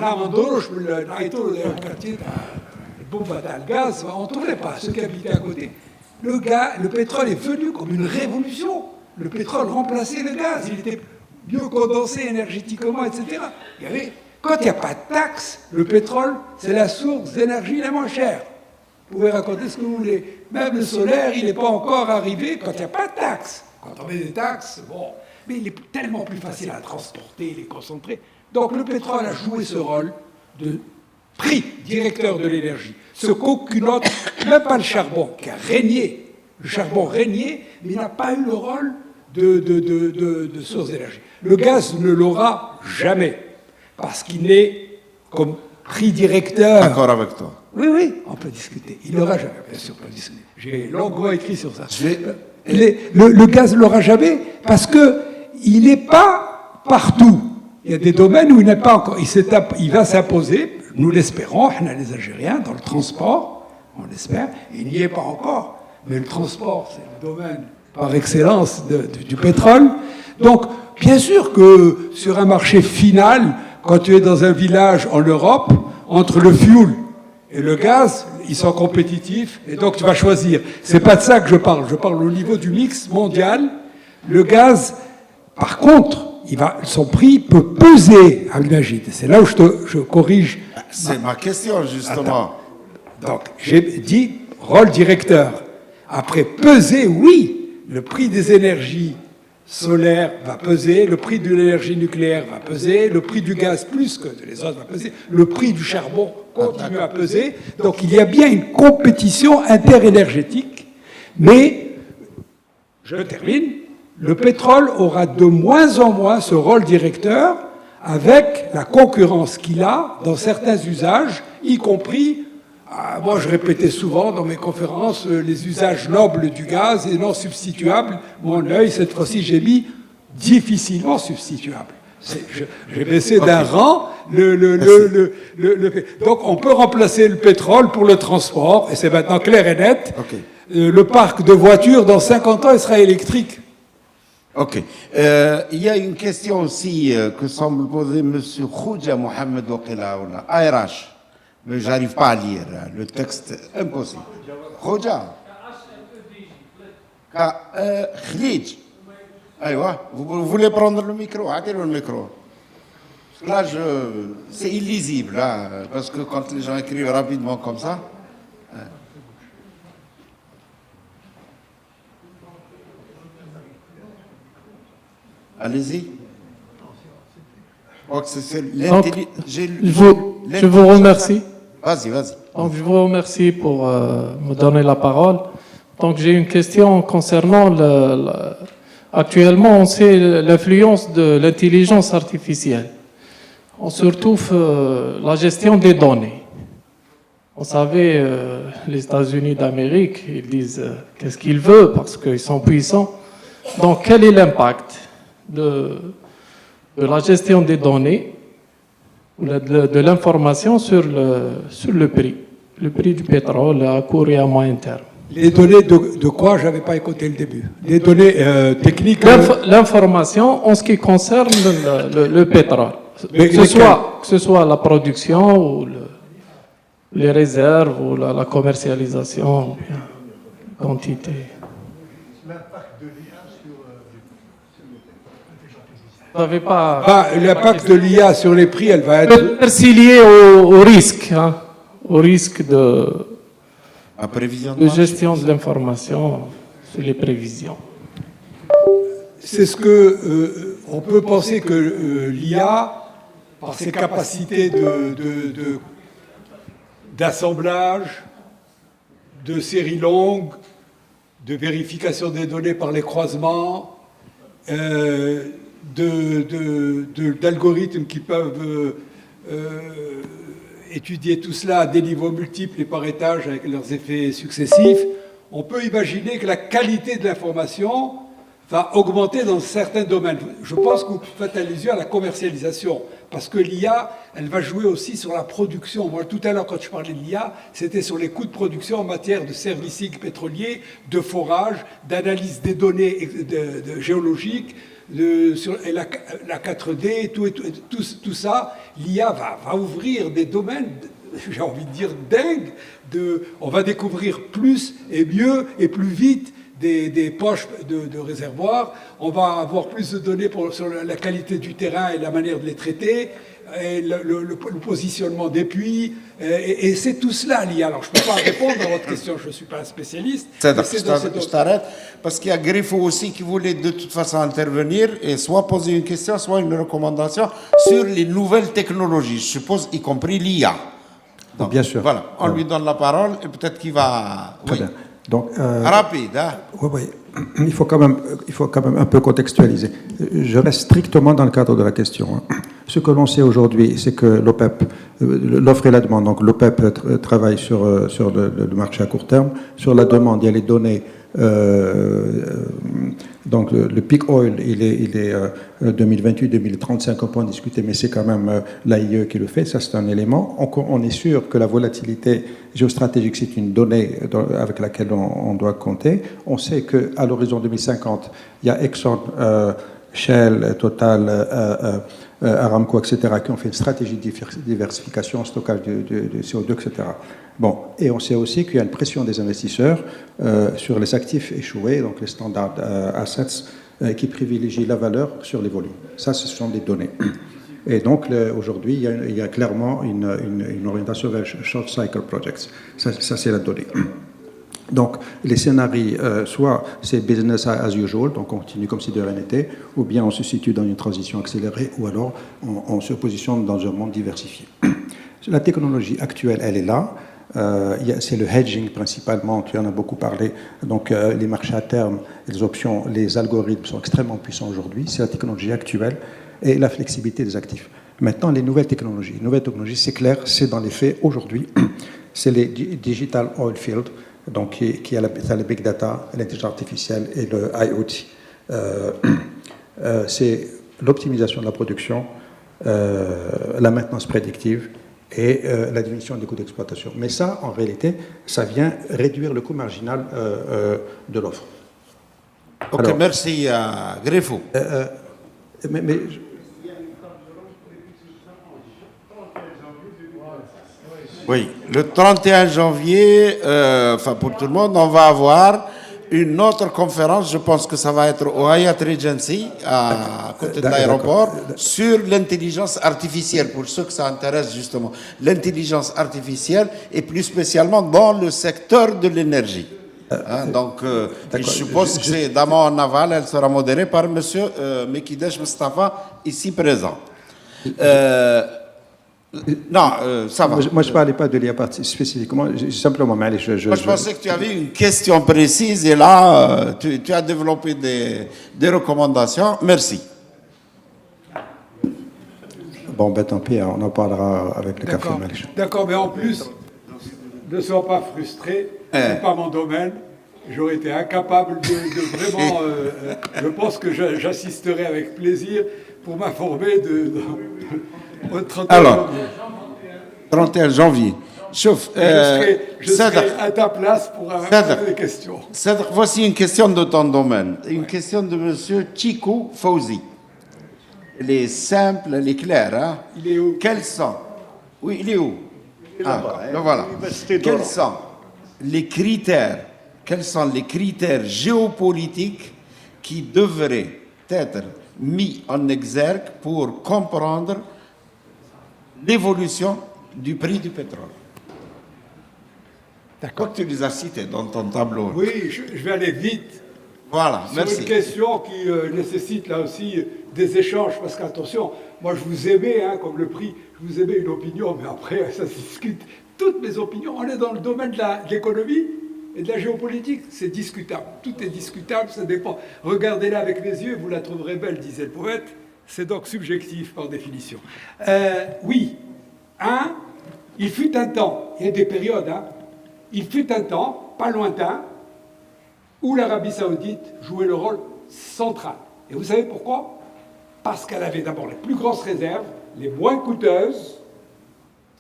Là, on le quartier, le gaz, on ne trouvait pas ceux qui habitaient à côté. Le pétrole est venu comme une révolution. Le pétrole remplaçait le gaz. Il était mieux condensé énergétiquement, etc. Quand il n'y a pas de taxe, le pétrole, c'est la source d'énergie la moins chère. Vous pouvez raconter ce que vous voulez. Même le solaire, il n'est pas encore arrivé quand il n'y a pas de taxe. Quand on met des taxes, bon. Mais il est tellement plus facile à transporter, les concentrer. Donc le pétrole a joué ce rôle de prix directeur de l'énergie. Ce qu'aucune autre, même pas le charbon, qui a régné. Le charbon régnait, mais il n'a pas eu le rôle de source d'énergie. Le gaz ne l'aura jamais, parce qu'il est comme prix directeur. D'accord avec toi. Oui, on peut discuter. Il n'aura jamais, bien sûr, on peut discuter. J'ai longuement écrit sur ça. Le gaz ne l'aura jamais parce qu'il n'est pas partout. Il y a des domaines où il n'est pas encore. Il va s'imposer, nous l'espérons, les Algériens, dans le transport, on l'espère. Il n'y est pas encore. Mais le transport, c'est le domaine par excellence du pétrole. Donc, bien sûr que sur un marché final, quand tu es dans un village en Europe, entre le fuel et le gaz, ils sont compétitifs, et donc tu vas choisir. C'est pas de ça que je parle. Je parle au niveau du mix mondial. Le gaz, par contre, son prix peut peser à l'imagine. C'est là où je corrige. C'est ma question, justement. Attends. Donc, j'ai dit rôle directeur. Après, peser, oui, le prix des énergies solaires va peser, le prix de l'énergie nucléaire va peser, le prix du gaz plus que les autres va peser, le prix du charbon continue à peser. Donc il y a bien une compétition interénergétique, mais, je termine, le pétrole aura de moins en moins ce rôle directeur avec la concurrence qu'il a dans certains usages, y compris, moi je répétais souvent dans mes conférences, les usages nobles du gaz et non substituables. Mon œil, cette fois-ci, j'ai mis difficilement substituable. J'ai baissé d'un rang donc on peut remplacer le pétrole pour le transport, et c'est maintenant clair et net. Okay. Le parc de voitures, dans 50 ans, il sera électrique. Ok. Il y a une question aussi que semble poser M. Khouja Mohamed Wakila, ARH. Mais je n'arrive pas à lire le texte, impossible. Khouja. Khlij. Vous voulez prendre le micro? Attendez le micro. Là, c'est illisible, là, parce que quand les gens écrivent rapidement comme ça. Allez-y. Je vous remercie. Vas-y. Donc, je vous remercie pour me donner la parole. Donc, j'ai une question concernant actuellement, on sait l'influence de l'intelligence artificielle, surtout la gestion des données. Vous savez, les États-Unis d'Amérique, ils disent qu'est-ce qu'ils veulent parce qu'ils sont puissants. Donc, quel est l'impact de la gestion des données, de l'information sur le prix du pétrole à court et à moyen terme. Les données de quoi? J'avais pas écouté le début. Les données techniques. L'information en ce qui concerne le pétrole. Mais Que ce soit la production ou les réserves ou la commercialisation, ou bien la quantité. Vous n'avez pas... L'impact de l'IA sur les prix, elle va être... C'est lié au risque, hein, au risque de gestion de l'information sur les prévisions. C'est ce que on peut penser que l'IA, par ses capacités d'assemblage, de séries longues, de vérification des données par les croisements, d'algorithmes qui peuvent étudier tout cela à des niveaux multiples et par étage avec leurs effets successifs, on peut imaginer que la qualité de l'information va augmenter dans certains domaines. Je pense que vous faites allusion à la commercialisation, parce que l'IA, elle va jouer aussi sur la production. Moi, tout à l'heure, quand je parlais de l'IA, c'était sur les coûts de production en matière de servicing pétrolier, de forage, d'analyse des données géologiques, et la 4D, tout ça. L'IA va ouvrir des domaines, j'ai envie de dire, dingues. On va découvrir plus et mieux et plus vite des poches de réservoirs. On va avoir plus de données sur la qualité du terrain et la manière de les traiter, et le positionnement des puits. Et c'est tout cela, l'IA. Alors, je ne peux pas répondre à votre question, je ne suis pas un spécialiste. Je t'arrête, parce qu'il y a Griffo aussi qui voulait de toute façon intervenir et soit poser une question, soit une recommandation sur les nouvelles technologies, je suppose, y compris l'IA. Donc, bien sûr. Voilà, on lui donne la parole et peut-être qu'il va... Très bien. Donc, rapide, hein? Oui. Il faut quand même un peu contextualiser. Je reste strictement dans le cadre de la question. Ce que l'on sait aujourd'hui, c'est que l'OPEP, l'offre et la demande, donc l'OPEP travaille sur le marché à court terme. Sur la demande, il y a les données. Donc le peak oil, il est 2028-2035, on peut en discuter, mais c'est quand même l'AIE qui le fait, ça c'est un élément. On est sûr que la volatilité géostratégique, c'est une donnée avec laquelle on doit compter. On sait qu'à l'horizon 2050, il y a Exxon, Shell, Total, Aramco, etc., qui ont fait une stratégie de diversification, stockage de CO2, etc. Bon, et on sait aussi qu'il y a une pression des investisseurs sur les actifs échoués, donc les standard assets, qui privilégient la valeur sur les volumes. Ça, ce sont des données. Et donc, aujourd'hui, il y a clairement une orientation vers short cycle projects. Ça c'est la donnée. Donc, les scénarios, soit c'est business as usual, donc on continue comme si de rien n'était, ou bien on se situe dans une transition accélérée, ou alors on se positionne dans un monde diversifié. La technologie actuelle, elle est là. C'est le hedging principalement, tu en as beaucoup parlé. Donc, les marchés à terme, les options, les algorithmes sont extrêmement puissants aujourd'hui. C'est la technologie actuelle et la flexibilité des actifs. Maintenant, les nouvelles technologies. Les nouvelles technologies, c'est clair, c'est dans les faits aujourd'hui, c'est les digital oil field. Donc, qui a le big data, l'intelligence artificielle et le IoT. C'est l'optimisation de la production, la maintenance prédictive et la diminution des coûts d'exploitation. Mais ça, en réalité, ça vient réduire le coût marginal de l'offre. Ok, alors, merci à Griffo. Oui, le 31 janvier, pour tout le monde, on va avoir une autre conférence, je pense que ça va être au Hyatt Regency, à côté de l'aéroport, sur l'intelligence artificielle, pour ceux que ça intéresse justement. L'intelligence artificielle, et plus spécialement dans le secteur de l'énergie. Donc, je suppose que c'est d'abord en aval, elle sera modérée par M. Mekidesh Mustafa, ici présent. Non, ça va. Moi, je ne parlais pas de l'IA spécifiquement, simplement, mais allez, Moi, je pensais que tu avais une question précise et là, tu as développé des recommandations. Merci. Bon, ben tant pis, on en parlera avec le café. D'accord, mais en plus, ne sois pas frustré, ce n'est pas mon domaine. j'aurais été incapable de vraiment... je pense que j'assisterai avec plaisir pour m'informer au 31 Alors, janvier. 31 janvier. Chauffe. Je serai à ta place pour répondre des questions. Sadr, voici une question de ton domaine. Une question de M. Chikou Fauzi. Elle est simple, elle est claire. Hein? Il est où? Quels sont... Oui, il est où? Le voilà. Quels sont les critères géopolitiques qui devraient être mis en exergue pour comprendre l'évolution du prix du pétrole? D'accord. Tu les as cités dans ton tableau. Oui, je vais aller vite. Voilà, sur merci. une question qui nécessite là aussi des échanges, parce qu'attention, moi je vous aimais, hein, comme le prix, je vous aimais une opinion, mais après ça se discute. Toutes mes opinions, on est dans le domaine de l'économie et de la géopolitique, c'est discutable. Tout est discutable, ça dépend. Regardez-la avec les yeux, vous la trouverez belle, disait le poète. C'est donc subjectif par définition. Oui, il fut un temps, il y a des périodes, il fut un temps, pas lointain, où l'Arabie Saoudite jouait le rôle central. Et vous savez pourquoi? Parce qu'elle avait d'abord les plus grosses réserves, les moins coûteuses,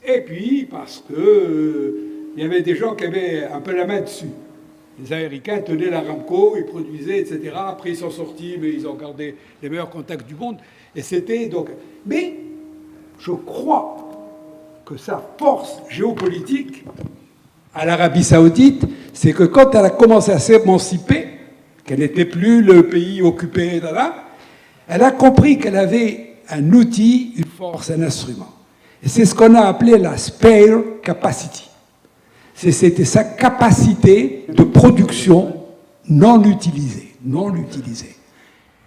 et puis parce que il y avait des gens qui avaient un peu la main dessus. Les Américains tenaient l'Aramco, ils produisaient, etc. Après, ils sont sortis, mais ils ont gardé les meilleurs contacts du monde. Et c'était donc... Mais je crois que sa force géopolitique à l'Arabie Saoudite, c'est que quand elle a commencé à s'émanciper, qu'elle n'était plus le pays occupé, elle a compris qu'elle avait un outil, une force, un instrument. Et c'est ce qu'on a appelé la spare capacity. C'était sa capacité de production non utilisée.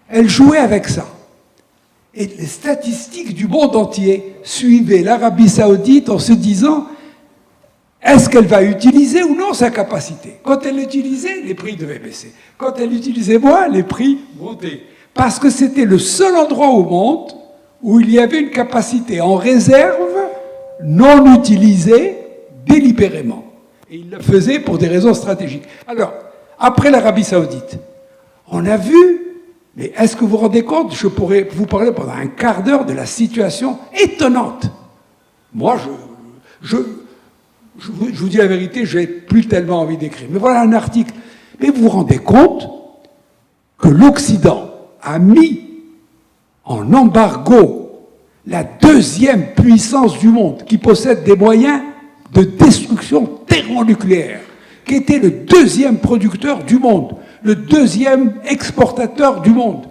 Elle jouait avec ça. Et les statistiques du monde entier suivaient l'Arabie Saoudite en se disant: est-ce qu'elle va utiliser ou non sa capacité? Quand elle l'utilisait, les prix devaient baisser. Quand elle l'utilisait moins, les prix montaient. Parce que c'était le seul endroit au monde où il y avait une capacité en réserve non utilisée délibérément. Et il le faisait pour des raisons stratégiques. Alors, après l'Arabie Saoudite, on a vu, mais est-ce que vous vous rendez compte, je pourrais vous parler pendant un quart d'heure de la situation étonnante. Moi, je vous dis la vérité, je n'ai plus tellement envie d'écrire. Mais voilà un article. Mais vous vous rendez compte que l'Occident a mis en embargo la deuxième puissance du monde, qui possède des moyens de destruction thermonucléaire, qui était le deuxième producteur du monde, le deuxième exportateur du monde.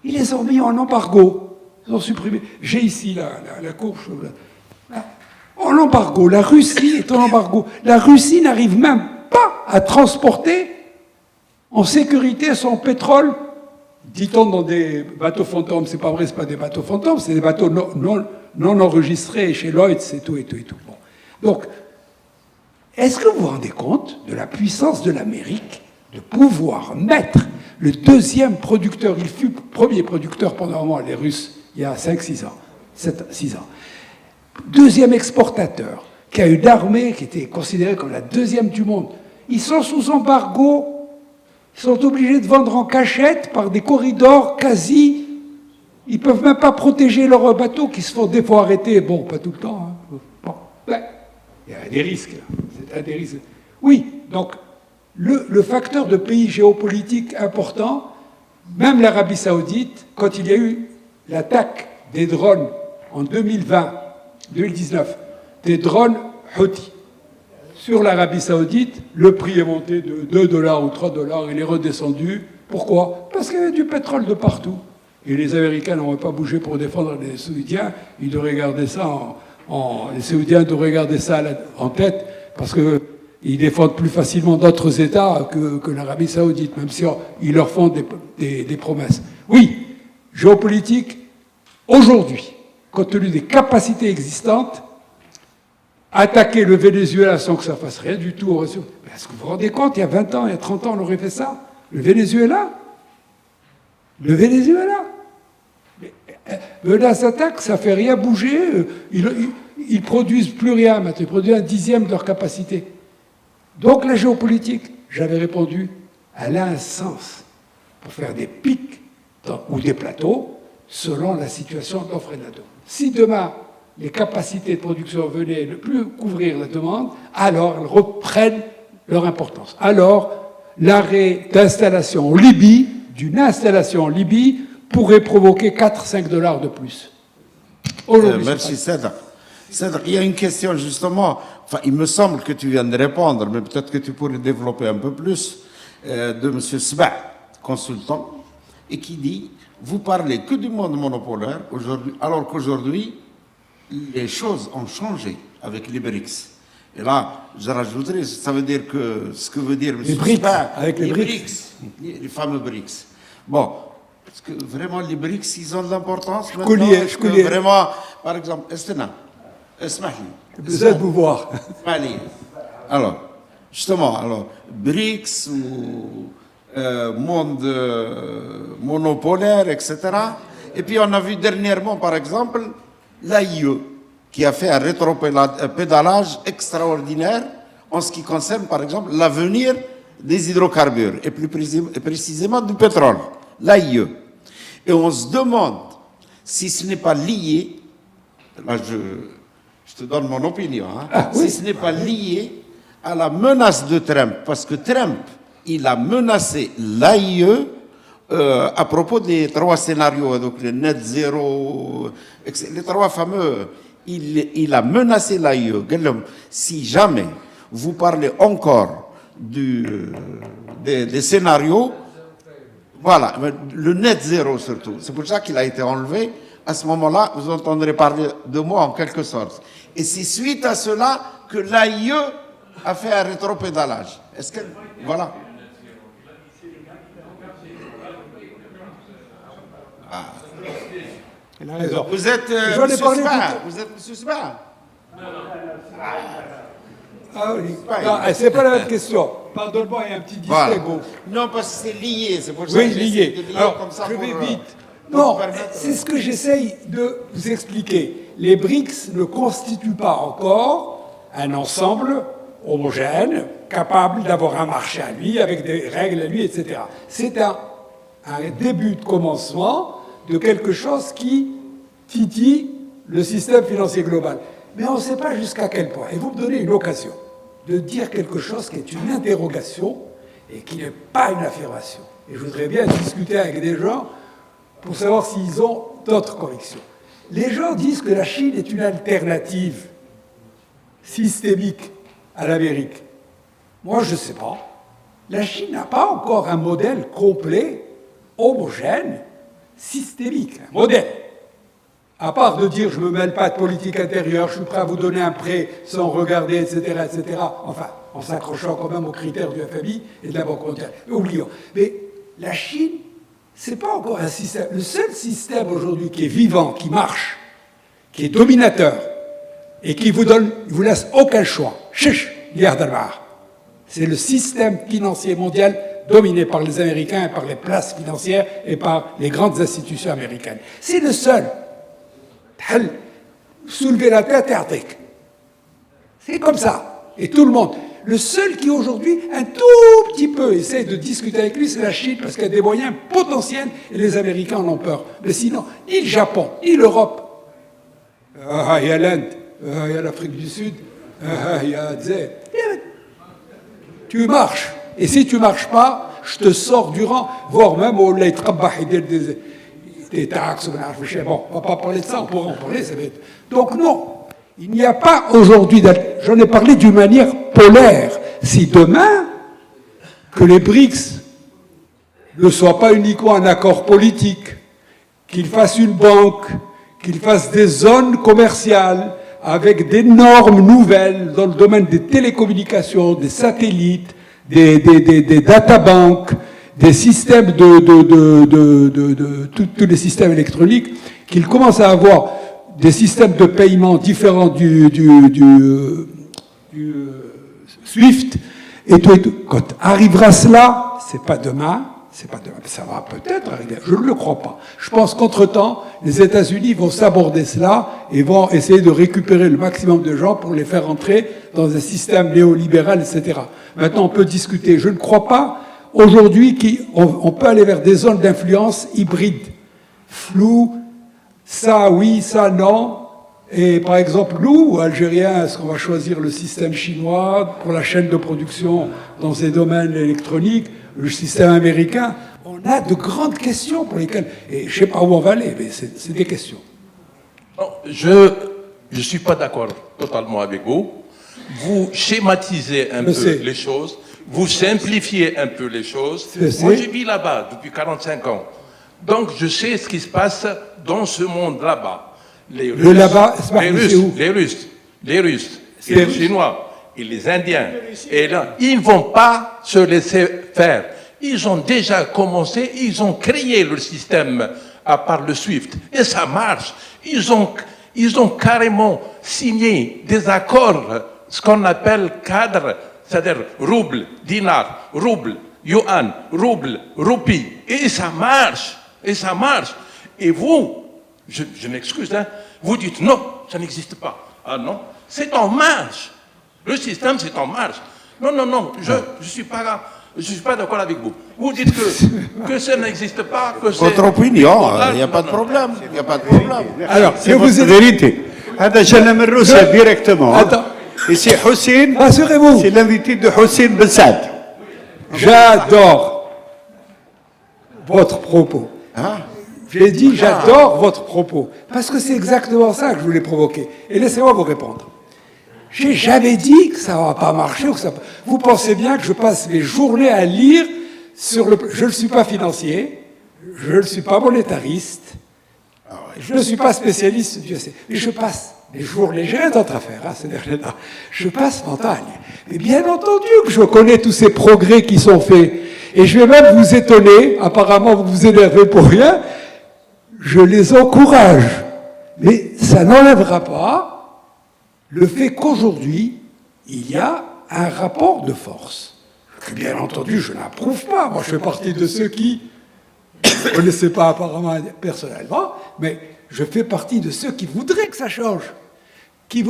Ils les ont mis en embargo. Ils ont supprimé. J'ai ici la courbe. En embargo. La Russie est en embargo. La Russie n'arrive même pas à transporter en sécurité son pétrole, dit-on, dans des bateaux fantômes. C'est pas vrai, c'est pas des bateaux fantômes, c'est des bateaux non enregistrés chez Lloyds et tout. Bon. Donc, est-ce que vous vous rendez compte de la puissance de l'Amérique de pouvoir mettre le deuxième producteur, il fut premier producteur pendant un moment, les Russes, il y a 5-6 ans, 7-6 ans, deuxième exportateur, qui a une armée qui était considérée comme la deuxième du monde. Ils sont sous embargo, ils sont obligés de vendre en cachette par des corridors quasi... Ils ne peuvent même pas protéger leurs bateaux qui se font des fois arrêter. Bon, pas tout le temps. Hein. Bon. Ouais. Il y a des risques. C'est un des risques. Oui, donc le facteur de pays géopolitique important, même l'Arabie Saoudite, quand il y a eu l'attaque des drones en 2019, des drones Houthi sur l'Arabie Saoudite, le prix est monté de $2 ou $3, il est redescendu. Pourquoi? Parce qu'il y avait du pétrole de partout. Et les Américains n'auraient pas bougé pour défendre les Saoudiens. Ils devraient garder ça les Saoudiens devraient garder ça en tête, parce qu'ils défendent plus facilement d'autres États que l'Arabie Saoudite, même si ils leur font des promesses. Oui, géopolitique, aujourd'hui, compte tenu des capacités existantes, attaquer le Venezuela sans que ça fasse rien du tout. Est-ce que vous vous rendez compte, il y a 20 ans, il y a 30 ans, on aurait fait ça? Le Venezuela, menace d'attaque, ça ne fait rien bouger. Ils produisent plus rien maintenant. Ils produisent 1/10 de leur capacité. Donc la géopolitique, j'avais répondu, elle a un sens pour faire des pics ou des plateaux selon la situation d'offre et de la demande. Si demain, les capacités de production venaient ne plus couvrir la demande, alors elles reprennent leur importance. Alors, l'arrêt d'installation en Libye, d'une installation en Libye, pourrait provoquer 4-5 $ de plus. Merci, Cédric. Cédric, il y a une question justement, enfin, il me semble que tu viens de répondre, mais peut-être que tu pourrais développer un peu plus, de M. Sba, consultant, et qui dit, vous parlez que du monde monopolaire, aujourd'hui, alors qu'aujourd'hui, les choses ont changé avec les BRICS. Et là, je rajouterais, ça veut dire que ce que veut dire M. Les BRICS, Sba, avec les BRICS. les fameux BRICS. Bon, parce que vraiment, les BRICS, ils ont de l'importance maintenant. Je connais. Vraiment, par exemple, Estina, Esmahli. Vous êtes vous voir. Esmahli. Alors, justement, alors, BRICS ou monde monopolaire, etc. Et puis, on a vu dernièrement, par exemple, l'AIE, qui a fait un rétropédalage extraordinaire en ce qui concerne, par exemple, l'avenir des hydrocarbures, et plus précisément du pétrole, l'AIE. Et on se demande si ce n'est pas lié, là je te donne mon opinion, hein, si ce n'est pas lié à la menace de Trump, parce que Trump, il a menacé l'AIE à propos des 3 scénarios, donc le net zéro, les 3 fameux, il a menacé l'AIE. Si jamais vous parlez encore des scénarios, voilà, le net zéro surtout, c'est pour ça qu'il a été enlevé. À ce moment-là, vous entendrez parler de moi en quelque sorte. Et c'est suite à cela que l'AIE a fait un rétropédalage. Est-ce que... Voilà. Elle a raison. Vous êtes J'en ai M. parlé Sba. tout- Vous êtes M. Sba. Ah oui. Non, c'est pas la même question. Pardonne-moi, il y a un petit Voilà. distinguo. Non, parce que c'est lié, c'est pour ça Oui, que lié. j'essaie de lier Alors, comme ça je pour, vais vite. pour Non, permettre- c'est ce que j'essaye de vous expliquer. Les BRICS ne constituent pas encore un ensemble homogène, capable d'avoir un marché à lui, avec des règles à lui, etc. C'est un début de commencement de quelque chose qui titille le système financier global. Mais on ne sait pas jusqu'à quel point. Et vous me donnez une occasion de dire quelque chose qui est une interrogation et qui n'est pas une affirmation. Et je voudrais bien discuter avec des gens pour savoir s'ils ont d'autres convictions. Les gens disent que la Chine est une alternative systémique à l'Amérique. Moi, je ne sais pas. La Chine n'a pas encore un modèle complet, homogène, systémique. Un modèle. À part de dire je ne me mêle pas de politique intérieure, je suis prêt à vous donner un prêt sans regarder, etc., etc. Enfin, en s'accrochant quand même aux critères du FMI et de la Banque mondiale. Oublions. Mais la Chine, ce n'est pas encore un système. Le seul système aujourd'hui qui est vivant, qui marche, qui est dominateur et qui vous laisse aucun choix, c'est le système financier mondial dominé par les Américains et par les places financières et par les grandes institutions américaines. C'est le seul. Soulever la tête et article. C'est comme ça. Et tout le monde. Le seul qui aujourd'hui, un tout petit peu, essaie de discuter avec lui, c'est la Chine, parce qu'elle a des moyens potentiels et les Américains en ont peur. Mais sinon, ni le Japon, ni l'Europe. Il y a l'Inde, il y a l'Afrique du Sud, il y a tu marches. Et si tu ne marches pas, je te sors du rang, voire même au lait des taxes, bon, on ne va pas parler de ça, on pourra en parler, ça va être... Donc non, il n'y a pas aujourd'hui, j'en ai parlé d'une manière polaire. Si demain, que les BRICS ne soient pas uniquement un accord politique, qu'ils fassent une banque, qu'ils fassent des zones commerciales avec des normes nouvelles dans le domaine des télécommunications, des satellites, des databanks, des systèmes tous les systèmes électroniques, qu'ils commencent à avoir des systèmes de paiement différents du SWIFT et tout. Quand arrivera cela, c'est pas demain, C'est pas demain. Ça va peut-être arriver. Je ne le crois pas. Je pense qu'entre-temps, les États-Unis vont s'aborder cela et vont essayer de récupérer le maximum de gens pour les faire entrer dans un système néolibéral, etc. Maintenant, on peut discuter. Je ne crois pas aujourd'hui qu'on peut aller vers des zones d'influence hybrides, floues, ça oui, ça non. Et par exemple, nous, Algériens, est-ce qu'on va choisir le système chinois pour la chaîne de production dans ces domaines électroniques, le système américain? On a de grandes questions pour lesquelles, et je ne sais pas où on va aller, mais c'est des questions. Non, je ne suis pas d'accord totalement avec vous. Vous schématisez un peu les choses, vous simplifiez un peu les choses. Moi, je vis là-bas depuis 45 ans. Donc, je sais ce qui se passe dans ce monde là-bas. Les Russes, et les Chinois, et les Indiens. Et là, ils ne vont pas se laisser faire. Ils ont déjà commencé, ils ont créé le système à part le SWIFT. Et ça marche. Ils ont carrément signé des accords, ce qu'on appelle cadre, c'est-à-dire rouble, dinar, rouble, yuan, rouble, roupie. Et ça marche. Et ça marche. Et vous, je m'excuse, hein, vous dites non, ça n'existe pas. Ah non, c'est en marche. Le système, c'est en marche. Non, je ne suis pas d'accord avec vous. Vous dites que ça n'existe pas, que c'est... Votre opinion, il n'y a pas de problème. Il n'y a pas de problème. Alors, c'est votre vérité. C'est directement. Attends. Et c'est Hussein. Rassurez-vous. C'est l'invité de Hussein Ben Saad. J'adore votre propos. Hein? J'ai dit j'adore votre propos, parce que c'est exactement ça que je voulais provoquer. Et laissez-moi vous répondre. J'ai jamais dit que ça ne va pas marcher. Vous pensez bien que je passe mes journées à lire sur le... Je ne suis pas financier, je ne suis pas monétariste, je ne suis pas spécialiste, Dieu sait, mais je passe mes journées, j'ai rien d'autre à faire, ces derniers temps. Je passe mon temps à lire. Mais bien entendu que je connais tous ces progrès qui sont faits. Et je vais même vous étonner, apparemment vous vous énervez pour rien, je les encourage. Mais ça n'enlèvera pas le fait qu'aujourd'hui, il y a un rapport de force. Que bien entendu, je n'approuve pas. Moi, je fais partie de ceux qui ne connaissaient pas apparemment personnellement, mais je fais partie de ceux qui voudraient que ça change, qui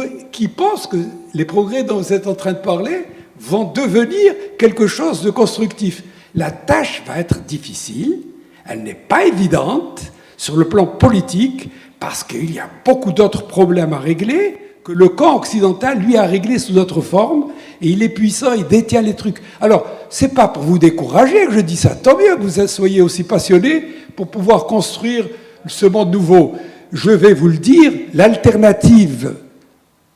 pensent que les progrès dont vous êtes en train de parler vont devenir quelque chose de constructif. La tâche va être difficile, elle n'est pas évidente sur le plan politique, parce qu'il y a beaucoup d'autres problèmes à régler que le camp occidental, lui, a réglé sous d'autres formes, et il est puissant, il détient les trucs. Alors, c'est pas pour vous décourager que je dis ça, tant mieux que vous soyez aussi passionnés pour pouvoir construire ce monde nouveau. Je vais vous le dire, l'alternative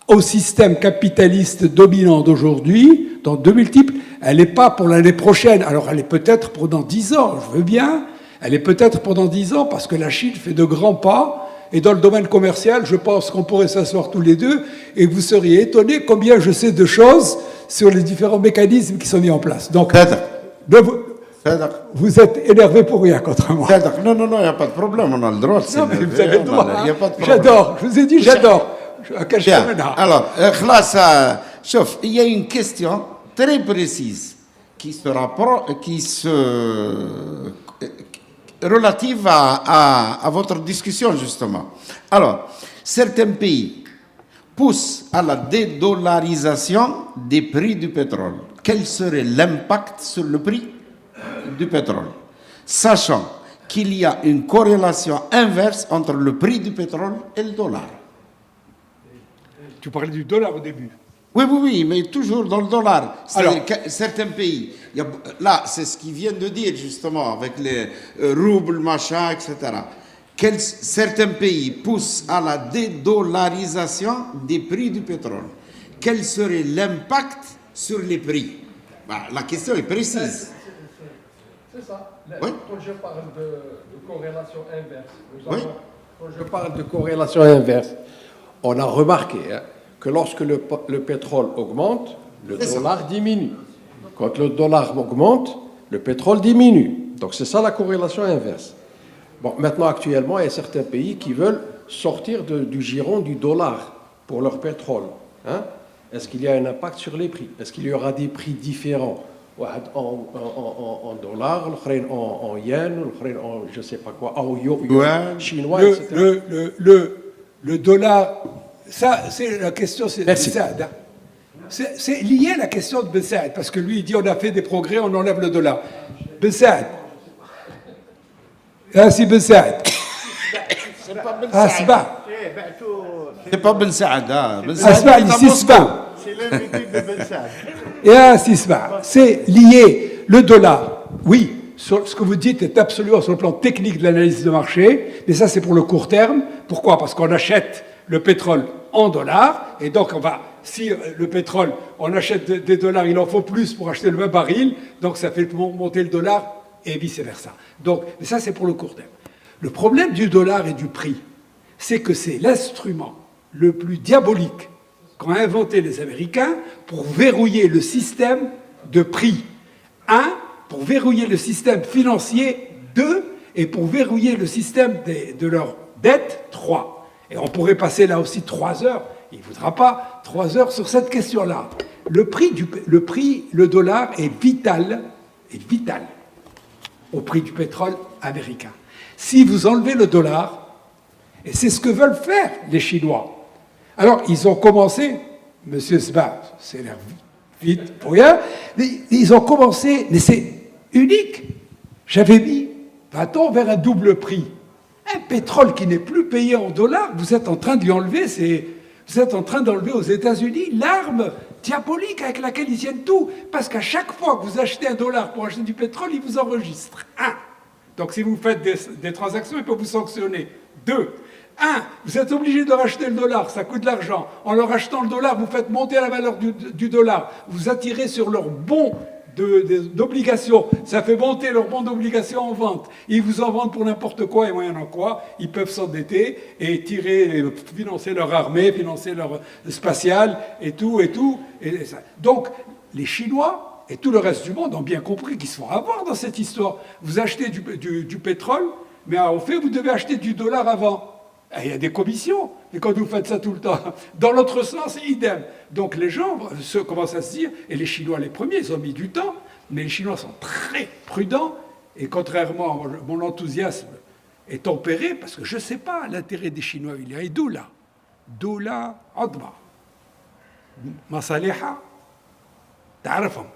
au système capitaliste dominant d'aujourd'hui, dans deux multiples, elle n'est pas pour l'année prochaine. Alors, elle est peut-être pour dans 10 ans, je veux bien. Elle est peut-être pour dans 10 ans, parce que la Chine fait de grands pas. Et dans le domaine commercial, je pense qu'on pourrait s'asseoir tous les deux, et vous seriez étonnés combien je sais de choses sur les différents mécanismes qui sont mis en place. Donc, vous êtes énervé pour rien contre moi. Non, il n'y a pas de problème, on a le droit de s'énerver. Non, mais vous avez le droit. Il n'y a pas de problème. J'adore, je vous ai dit j'adore. Alors, Chouf, il y a une question très précise qui relative à votre discussion, justement. Alors, certains pays poussent à la dédollarisation des prix du pétrole. Quel serait l'impact sur le prix du pétrole, sachant qu'il y a une corrélation inverse entre le prix du pétrole et le dollar? Tu parlais du dollar au début. Oui, mais toujours dans le dollar. Alors, certains pays, là, c'est ce qu'ils viennent de dire, justement, avec les roubles, machin, etc. Certains pays poussent à la dédollarisation des prix du pétrole. Quel serait l'impact sur les prix? La question est précise. C'est ça. Oui. Quand je parle de corrélation inverse, quand je parle de corrélation inverse, on a remarqué que lorsque le pétrole augmente, le dollar diminue. Quand le dollar augmente, le pétrole diminue. Donc c'est ça la corrélation inverse. Bon, maintenant, actuellement, il y a certains pays qui veulent sortir du giron du dollar pour leur pétrole. Est-ce qu'il y a un impact sur les prix? Est-ce qu'il y aura des prix différents واحد en dollars, l'autre en yen, l'autre en je sais pas quoi, en yuan chinois, etc. Le dollar, ça, c'est la question, c'est Ben Saad, hein. C'est lié à la question de Ben Saad, parce que lui, il dit on a fait des progrès, on enlève le dollar. Ben Saad. Ah, c'est Ben Saad. Ah, c'est pas. C'est pas Ben Saad. Ben Saad, c'est pas. C'est l'invité de Ben Saad. Et ah, c'est lié. Le dollar, oui, ce que vous dites est absolument sur le plan technique de l'analyse de marché, mais ça c'est pour le court terme. Pourquoi? Parce qu'on achète le pétrole en dollars, et donc si le pétrole, on achète des dollars, il en faut plus pour acheter le même baril, donc ça fait monter le dollar, et vice-versa. Donc, mais ça c'est pour le court terme. Le problème du dollar et du prix, c'est que c'est l'instrument le plus diabolique qu'ont inventé les Américains pour verrouiller le système de prix. 1, pour verrouiller le système financier. 2, et pour verrouiller le système de leur dette. 3. Et on pourrait passer là aussi 3 heures, il ne voudra pas 3 heures sur cette question-là. Le dollar est vital au prix du pétrole américain. Si vous enlevez le dollar, et c'est ce que veulent faire les Chinois. Alors, ils ont commencé, M. Sba, c'est l'air vite pour rien, ils ont commencé, mais c'est unique. J'avais mis, va-t-on vers un double prix? Un pétrole qui n'est plus payé en dollars, vous êtes en train de lui enlever, vous êtes en train d'enlever aux États-Unis l'arme diabolique avec laquelle ils tiennent tout. Parce qu'à chaque fois que vous achetez un dollar pour acheter du pétrole, ils vous enregistrent. 1. Donc si vous faites des transactions, ils peuvent vous sanctionner. 2. 1. Vous êtes obligé de racheter le dollar, ça coûte de l'argent. En leur achetant le dollar, vous faites monter la valeur du dollar. Vous attirez sur leur bon d'obligations. Ça fait monter leur bon d'obligations en vente. Ils vous en vendent pour n'importe quoi et moyennant quoi. Ils peuvent s'endetter et financer leur armée, financer leur spatial et tout. Et ça. Donc, les Chinois et tout le reste du monde ont bien compris qu'ils se font avoir dans cette histoire. Vous achetez du pétrole, mais en fait, vous devez acheter du dollar avant. Et il y a des commissions. Et quand vous faites ça tout le temps, dans l'autre sens, idem. Donc les gens commencent à se dire, et les Chinois les premiers, ils ont mis du temps, mais les Chinois sont très prudents, et contrairement à mon enthousiasme est tempéré, parce que je ne sais pas l'intérêt des Chinois, il y a doula, adma, masaliha, تعرفهم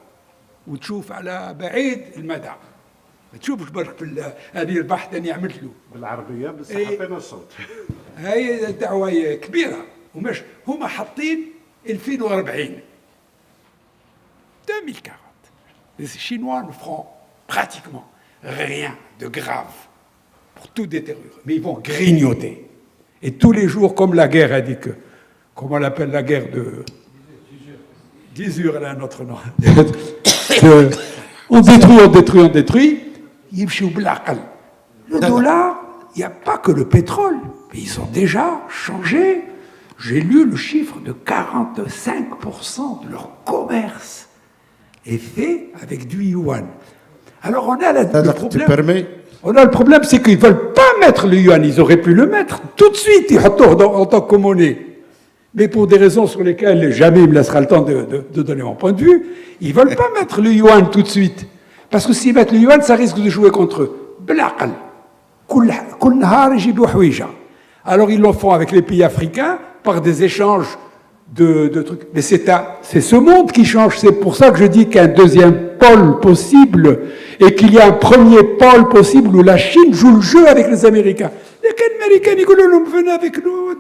وتشوف على بعيد المدى ما تشوفش برك في هذه البحث اني عملت له بالعربيه بس حطينا الصوت. هاي دعوه كبيره ومش هما حاطين 2040 2040. Les Chinois ne feront pratiquement rien de grave pour tout détériorer, mais ils vont grignoter. Et tous les jours, comme la guerre a dit que, comment on l'appelle la guerre de d'usure, elle a un autre nom. On détruit. Le dollar, il n'y a pas que le pétrole, mais ils ont déjà changé. J'ai lu le chiffre de 45% de leur commerce est fait avec du yuan. Alors on a le problème. On a le problème, c'est qu'ils ne veulent pas mettre le yuan. Ils auraient pu le mettre tout de suite, en tant que monnaie. Mais pour des raisons sur lesquelles jamais il me laissera le temps de donner mon point de vue, ils ne veulent pas mettre le yuan tout de suite. Parce que s'ils mettent le yuan, ça risque de jouer contre eux. Alors ils le font avec les pays africains par des échanges de trucs. Mais c'est ce monde qui change. C'est pour ça que je dis qu'il y a un deuxième pôle possible et qu'il y a un premier pôle possible où la Chine joue le jeu avec les Américains. Les Américains, ils disent, venez avec nous,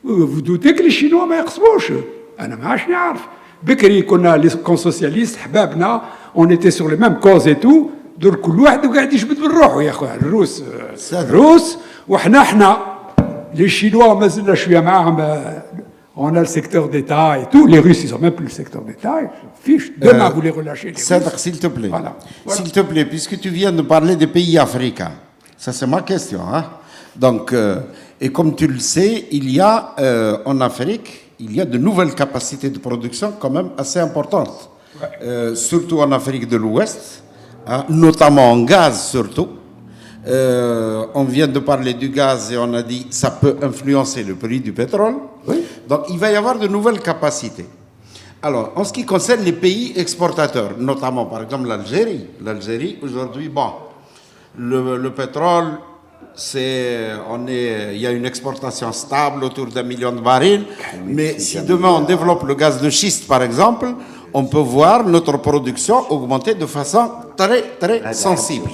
vous doutez que les Chinois ما يخصموش انا ما عادش نعرف بكري كنا لي كونسوسياليست حبابنا on était sur les mêmes causes et tout دول كل واحد قاعد يشبت من روحه يا اخويا الروس وحنا les Chinois ما زلنا شويه معاهم on a le secteur d'État et tout les Russes ils ont même plus le secteur d'État ils s'en fichent demain vous les relâchez les Sadr, s'il te plaît. Voilà. S'il te plaît, puisque tu viens de parler des pays africains, ça c'est ma question, hein. Donc et comme tu le sais, il y a en Afrique, il y a de nouvelles capacités de production quand même assez importantes, surtout en Afrique de l'Ouest, hein, notamment en gaz surtout. On vient de parler du gaz et on a dit ça peut influencer le prix du pétrole. Oui. Donc il va y avoir de nouvelles capacités. Alors, en ce qui concerne les pays exportateurs, notamment par exemple l'Algérie. L'Algérie, aujourd'hui, bon, le pétrole, il y a une exportation stable autour d'1 million de barils. Mais si demain on développe le gaz de schiste, par exemple, on peut voir notre production augmenter de façon très, très sensible.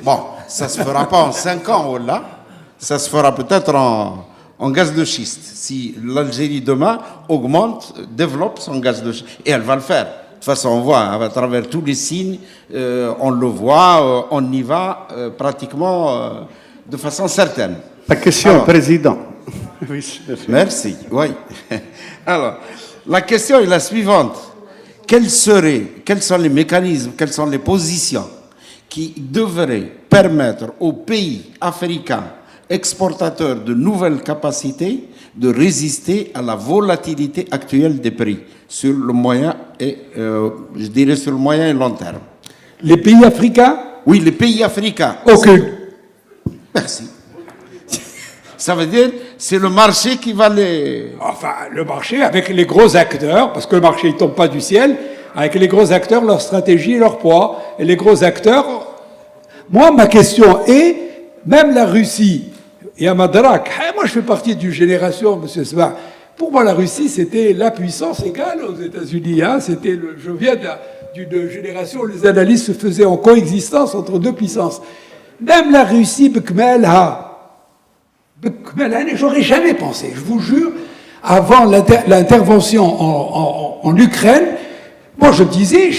Bon, ça ne se fera pas en 5 ans, là. Ça se fera peut-être en gaz de schiste. Si l'Algérie demain développe son gaz de schiste, et elle va le faire. De toute façon, on voit à travers tous les signes, on le voit, on y va pratiquement de façon certaine. La question, Président. Oui, merci. Oui. Alors, la question est la suivante. Quels sont les mécanismes, quelles sont les positions qui devraient permettre aux pays africains exportateurs de nouvelles capacités de résister à la volatilité actuelle des prix sur le moyen et, je dirais, sur le moyen et long terme? Les pays africains? Oui, les pays africains. Aucune. Merci. Ça veut dire c'est le marché qui va les... Enfin, le marché avec les gros acteurs, parce que le marché ne tombe pas du ciel, avec les gros acteurs, leur stratégie et leur poids. Et les gros acteurs... Moi, ma question est, même la Russie, et à Madrak, moi je fais partie d'une génération, M. Sva, pour moi la Russie c'était la puissance égale aux États-Unis. Hein, je viens d'une génération où les analyses se faisaient en coexistence entre deux puissances. Même la Russie, j'aurais jamais pensé, je vous jure, avant l'intervention en Ukraine, moi je me disais,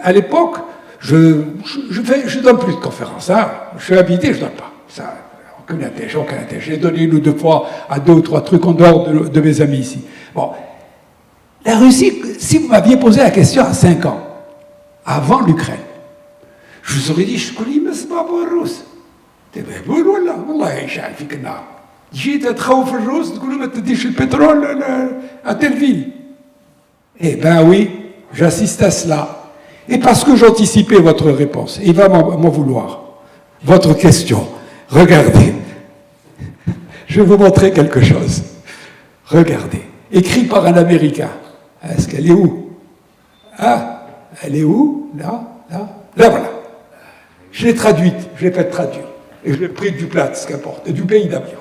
à l'époque, je donne plus de conférences, hein, je suis habité, je donne pas. Ça, aucun intérêt. J'ai donné 1 ou 2 fois à 2 ou 3 trucs en dehors de mes amis ici. Bon, la Russie, si vous m'aviez posé la question à 5 ans, avant l'Ukraine, je vous aurais dit, je connais même pas pour le russe. تقول ولا والله يشعل فيك النار جيت تخوف الروس تقول ما تديش البترول à telle ville. Eh ben oui, j'assiste à cela. Et parce que j'anticipais votre réponse, il va m'en vouloir. Votre question, regardez. Je vais vous montrer quelque chose. Regardez. Écrit par un Américain. Est-ce qu'elle est où? Ah, elle est où? Là, voilà. Je l'ai traduite, je l'ai fait traduire. Et je l'ai pris du Platz, qu'importe, du pays d'Avion.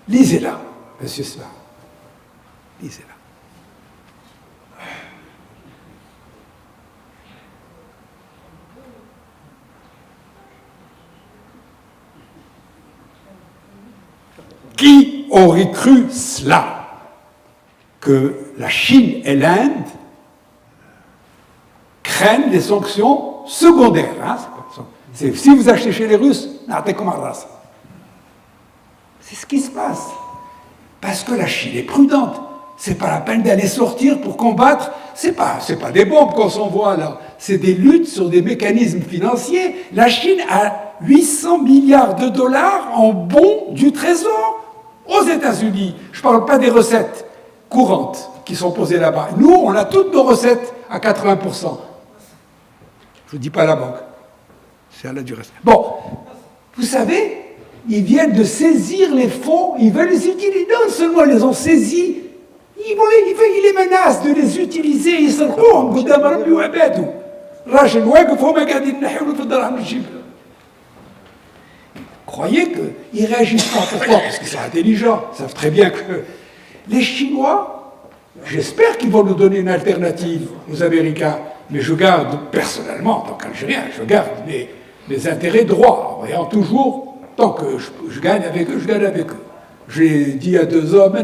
Lisez-la, monsieur Sva. Lisez-la. Qui aurait cru cela? Que la Chine et l'Inde craignent des sanctions secondaires. Hein? Si vous achetez chez les Russes, c'est ce qui se passe. Parce que la Chine est prudente. C'est pas la peine d'aller sortir pour combattre. C'est pas des bombes qu'on s'envoie là. C'est des luttes sur des mécanismes financiers. La Chine a 800 milliards de dollars en bons du Trésor aux États-Unis. Je ne parle pas des recettes courantes qui sont posées là-bas. Nous, on a toutes nos recettes à 80%. Je ne vous dis pas la banque. C'est à la durée. Bon, vous savez, ils viennent de saisir les fonds, ils veulent les utiliser. Non seulement ils les ont saisis, ils les menacent de les utiliser. Ils sont croyez qu'ils ne réagissent pas. Pourquoi? Parce qu'ils sont intelligents. Ils savent très bien que les Chinois, j'espère qu'ils vont nous donner une alternative aux Américains. Mais je garde, personnellement, en tant qu'Algérien, je garde mes intérêts droits, en voyant toujours, tant que je gagne avec eux, je gagne avec eux. J'ai dit à 2 hommes, et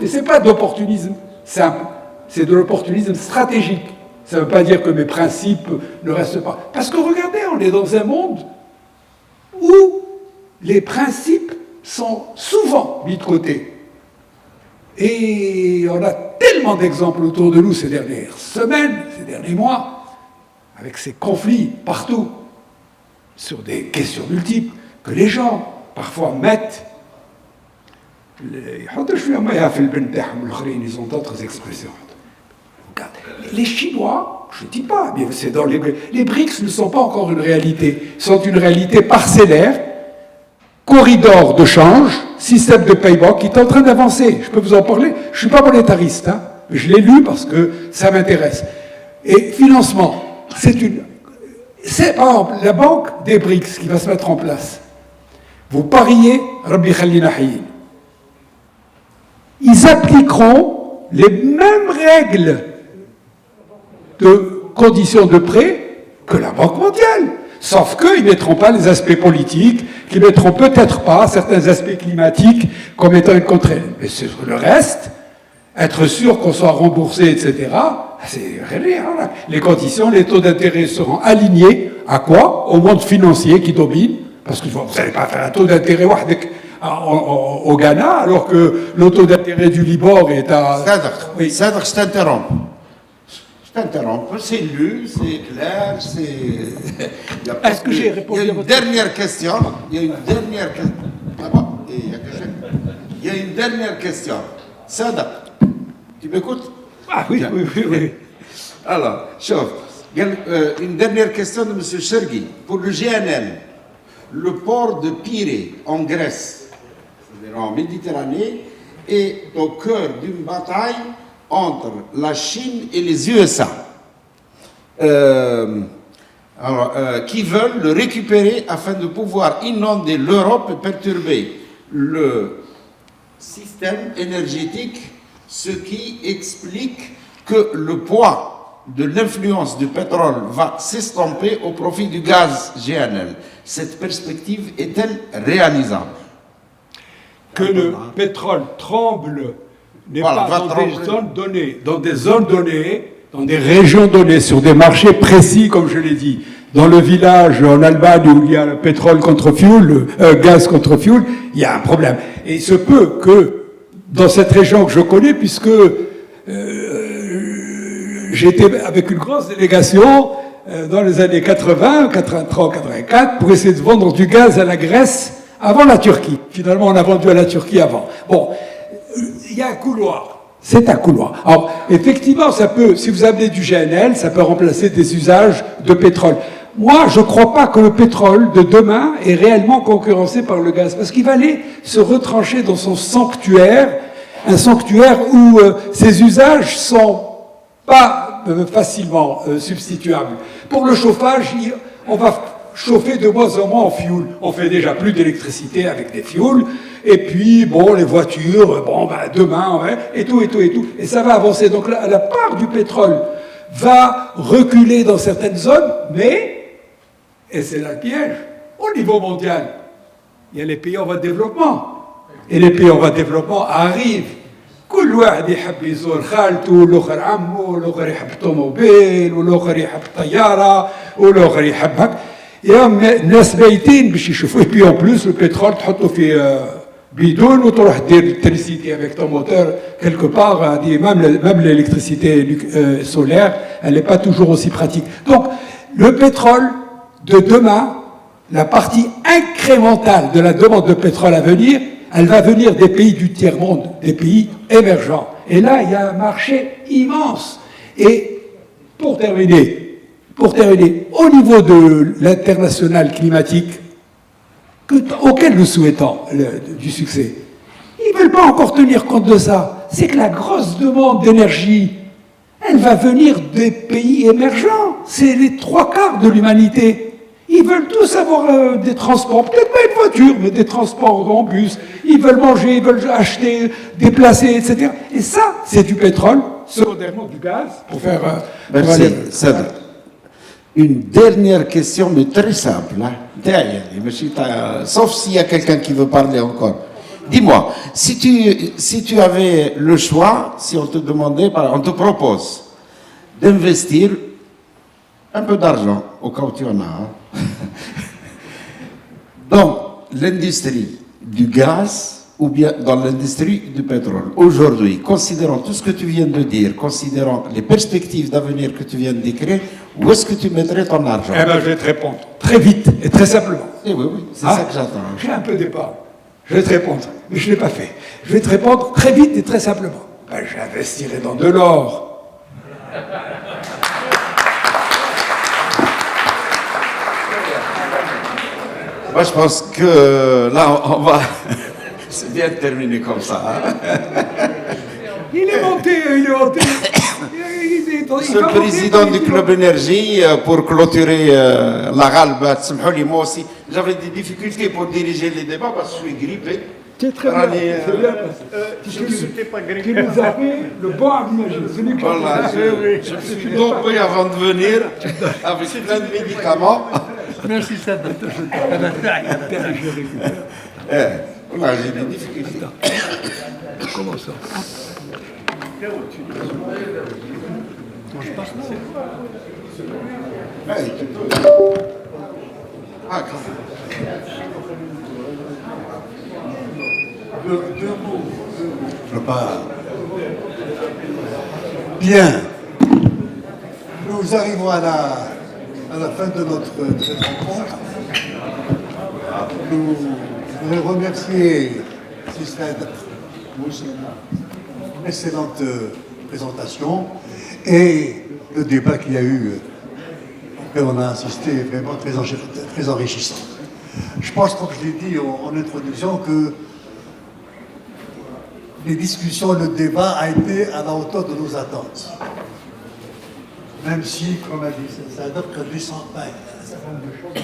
ce n'est pas d'opportunisme simple, c'est de l'opportunisme stratégique. Ça ne veut pas dire que mes principes ne restent pas. Parce que regardez, on est dans un monde où les principes sont souvent mis de côté. Et on a tellement d'exemples autour de nous ces dernières semaines, ces derniers mois, avec ces conflits partout, sur des questions multiples, que les gens, parfois, mettent. Ils ont d'autres expressions. Les Chinois, je ne dis pas, mais c'est dans les BRICS ne sont pas encore une réalité, sont une réalité parcellaire, corridor de change, système de paiement qui est en train d'avancer. Je peux vous en parler. Je ne suis pas monétariste, hein, mais je l'ai lu parce que ça m'intéresse. Et financement, c'est par exemple la banque des BRICS qui va se mettre en place. Vous pariez, Rabbi Khalina Hayyin. Ils appliqueront les mêmes règles de conditions de prêt que la Banque mondiale. Sauf qu'ils ne mettront pas les aspects politiques, qu'ils ne mettront peut-être pas certains aspects climatiques comme étant une contrainte. Mais sur le reste, être sûr qu'on soit remboursé, etc., c'est rien. Les conditions, les taux d'intérêt seront alignés à quoi? Au monde financier qui domine. Parce que vous n'allez pas faire un taux d'intérêt au Ghana, alors que le taux d'intérêt du Libor est à... Oui, Sadr, je t'interromps. C'est lu, c'est clair, c'est... Est-ce que j'ai répondu à votre question? Il y a une dernière question. Il y a une dernière question. Sadr, tu m'écoutes? Ah oui, oui. Alors, chauffe. Une dernière question de M. Chergui. Pour le GNL, le port de Pirée, en Grèce, c'est-à-dire en Méditerranée, est au cœur d'une bataille entre la Chine et les USA, qui veulent le récupérer afin de pouvoir inonder l'Europe et perturber le système énergétique, ce qui explique que le poids de l'influence du pétrole va s'estomper au profit du gaz GNL. Cette perspective est-elle réalisable? Que le pétrole tremble n'est pas dans des zones données, dans des zones données, dans des régions données, sur des marchés précis, comme je l'ai dit. Dans le village en Allemagne où il y a le pétrole contre fuel, gaz contre fuel, il y a un problème. Et il se peut que dans cette région que je connais, puisque j'étais avec une grosse délégation dans les années 80, 83, 84, pour essayer de vendre du gaz à la Grèce avant la Turquie. Finalement, on a vendu à la Turquie avant. Bon, il y a un couloir. C'est un couloir. Alors, effectivement, ça peut, si vous amenez du GNL, ça peut remplacer des usages de pétrole. Moi, je ne crois pas que le pétrole de demain est réellement concurrencé par le gaz, parce qu'il va aller se retrancher dans son sanctuaire, un sanctuaire où ses usages sont pas facilement substituables. Pour le chauffage, on va chauffer de moins en moins en fioul. On fait déjà plus d'électricité avec des fioul. Et puis, bon, les voitures, bon, ben, demain, ouais, et tout. Et ça va avancer. Donc la part du pétrole va reculer dans certaines zones, mais, et c'est là le piège, au niveau mondial, il y a les pays en voie de développement. Et les pays en voie de développement arrivent. كل واحد يحب يزور خالته والاخر عمه والاخر يحب طوموبيل والاخر يحب طياره والاخر يحب هك يا الناس بايتين باش يشوفوا et puis en plus le pétrole تحطه في بيدون وتروح دير l'électricité avec ton moteur quelque part même l'électricité solaire elle n'est pas toujours aussi pratique. Donc le pétrole de demain, la partie incrémentale de la demande de pétrole à venir, elle va venir des pays du tiers-monde, des pays émergents. Et là, il y a un marché immense. Et pour terminer, au niveau de l'international climatique, auquel nous souhaitons du succès, ils ne veulent pas encore tenir compte de ça. C'est que la grosse demande d'énergie, elle va venir des pays émergents. C'est les 3/4 de l'humanité. Ils veulent tous avoir des transports, peut-être pas une voiture, mais des transports en bus. Ils veulent manger, ils veulent acheter, déplacer, etc. Et ça, c'est du pétrole, secondairement du gaz, pour faire... Merci, Sadr. Une dernière question, mais très simple. Hein. Sauf s'il y a quelqu'un qui veut parler encore. Dis-moi, si tu avais le choix, si on te demandait, on te propose d'investir un peu d'argent, au cas où tu en as, hein, dans l'industrie du gaz ou bien dans l'industrie du pétrole. Aujourd'hui, considérant tout ce que tu viens de dire, considérant les perspectives d'avenir que tu viens de décrire, où est-ce que tu mettrais ton argent? Eh bien, je vais te répondre très vite et très simplement. Eh oui, c'est ça que j'attends. J'ai un peu d'épargne. Je vais te répondre, mais je ne l'ai pas fait. Je vais te répondre très vite et très simplement. Ben, j'investirai dans de l'or. Moi, je pense que là, on va. C'est bien terminé comme ça. Hein. Il est monté. Monsieur le président du club énergie, pour clôturer la galbe, moi aussi, j'avais des difficultés pour diriger les débats parce que je suis grippé. C'est très bien. C'est bien tu nous as fait le bon aménagé. Voilà, je me suis dopé avant de venir avec plein de médicaments. Merci, ça. Voilà, j'ai des difficultés. Comment ça? Je passe là. Deux mots. Je pars. Bien. Nous arrivons à la fin de cette rencontre. Nous voudrais remercier Sisted Moussa, une excellente présentation et le débat qu'il y a eu, auquel on a assisté, est vraiment très enrichissant. Je pense, comme je l'ai dit en introduction, que les discussions, le débat a été à la hauteur de nos attentes. Même si, comme a dit, ça adopte que 200 pailles, un certain nombre de choses.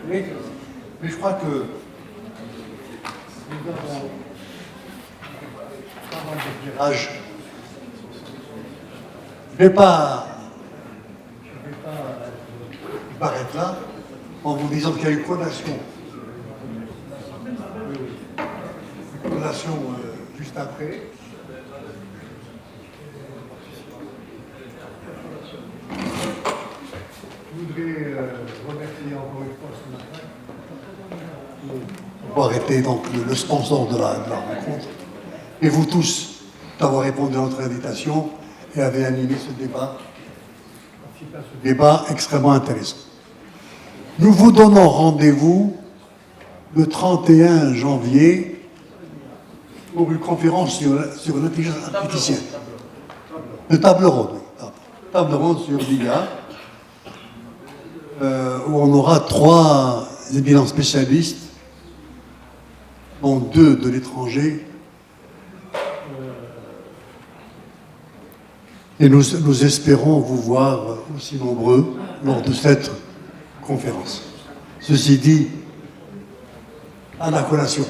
Mais je crois que nous avons pas mal d'éclairage. Je ne vais pas m'arrêter là en vous disant qu'il y a eu collation. Collation juste après. Je voudrais remercier encore une fois ce matin d'avoir été donc le sponsor de la rencontre et vous tous d'avoir répondu à notre invitation et avez animé ce débat extrêmement intéressant. Nous vous donnons rendez-vous le 31 janvier pour une conférence sur l'intelligence artificielle. De table ronde, oui. Table ronde sur l'IA, où on aura 3 éminents spécialistes, dont 2 de l'étranger. Et nous espérons vous voir aussi nombreux lors de cette conférence. Ceci dit, à la collation.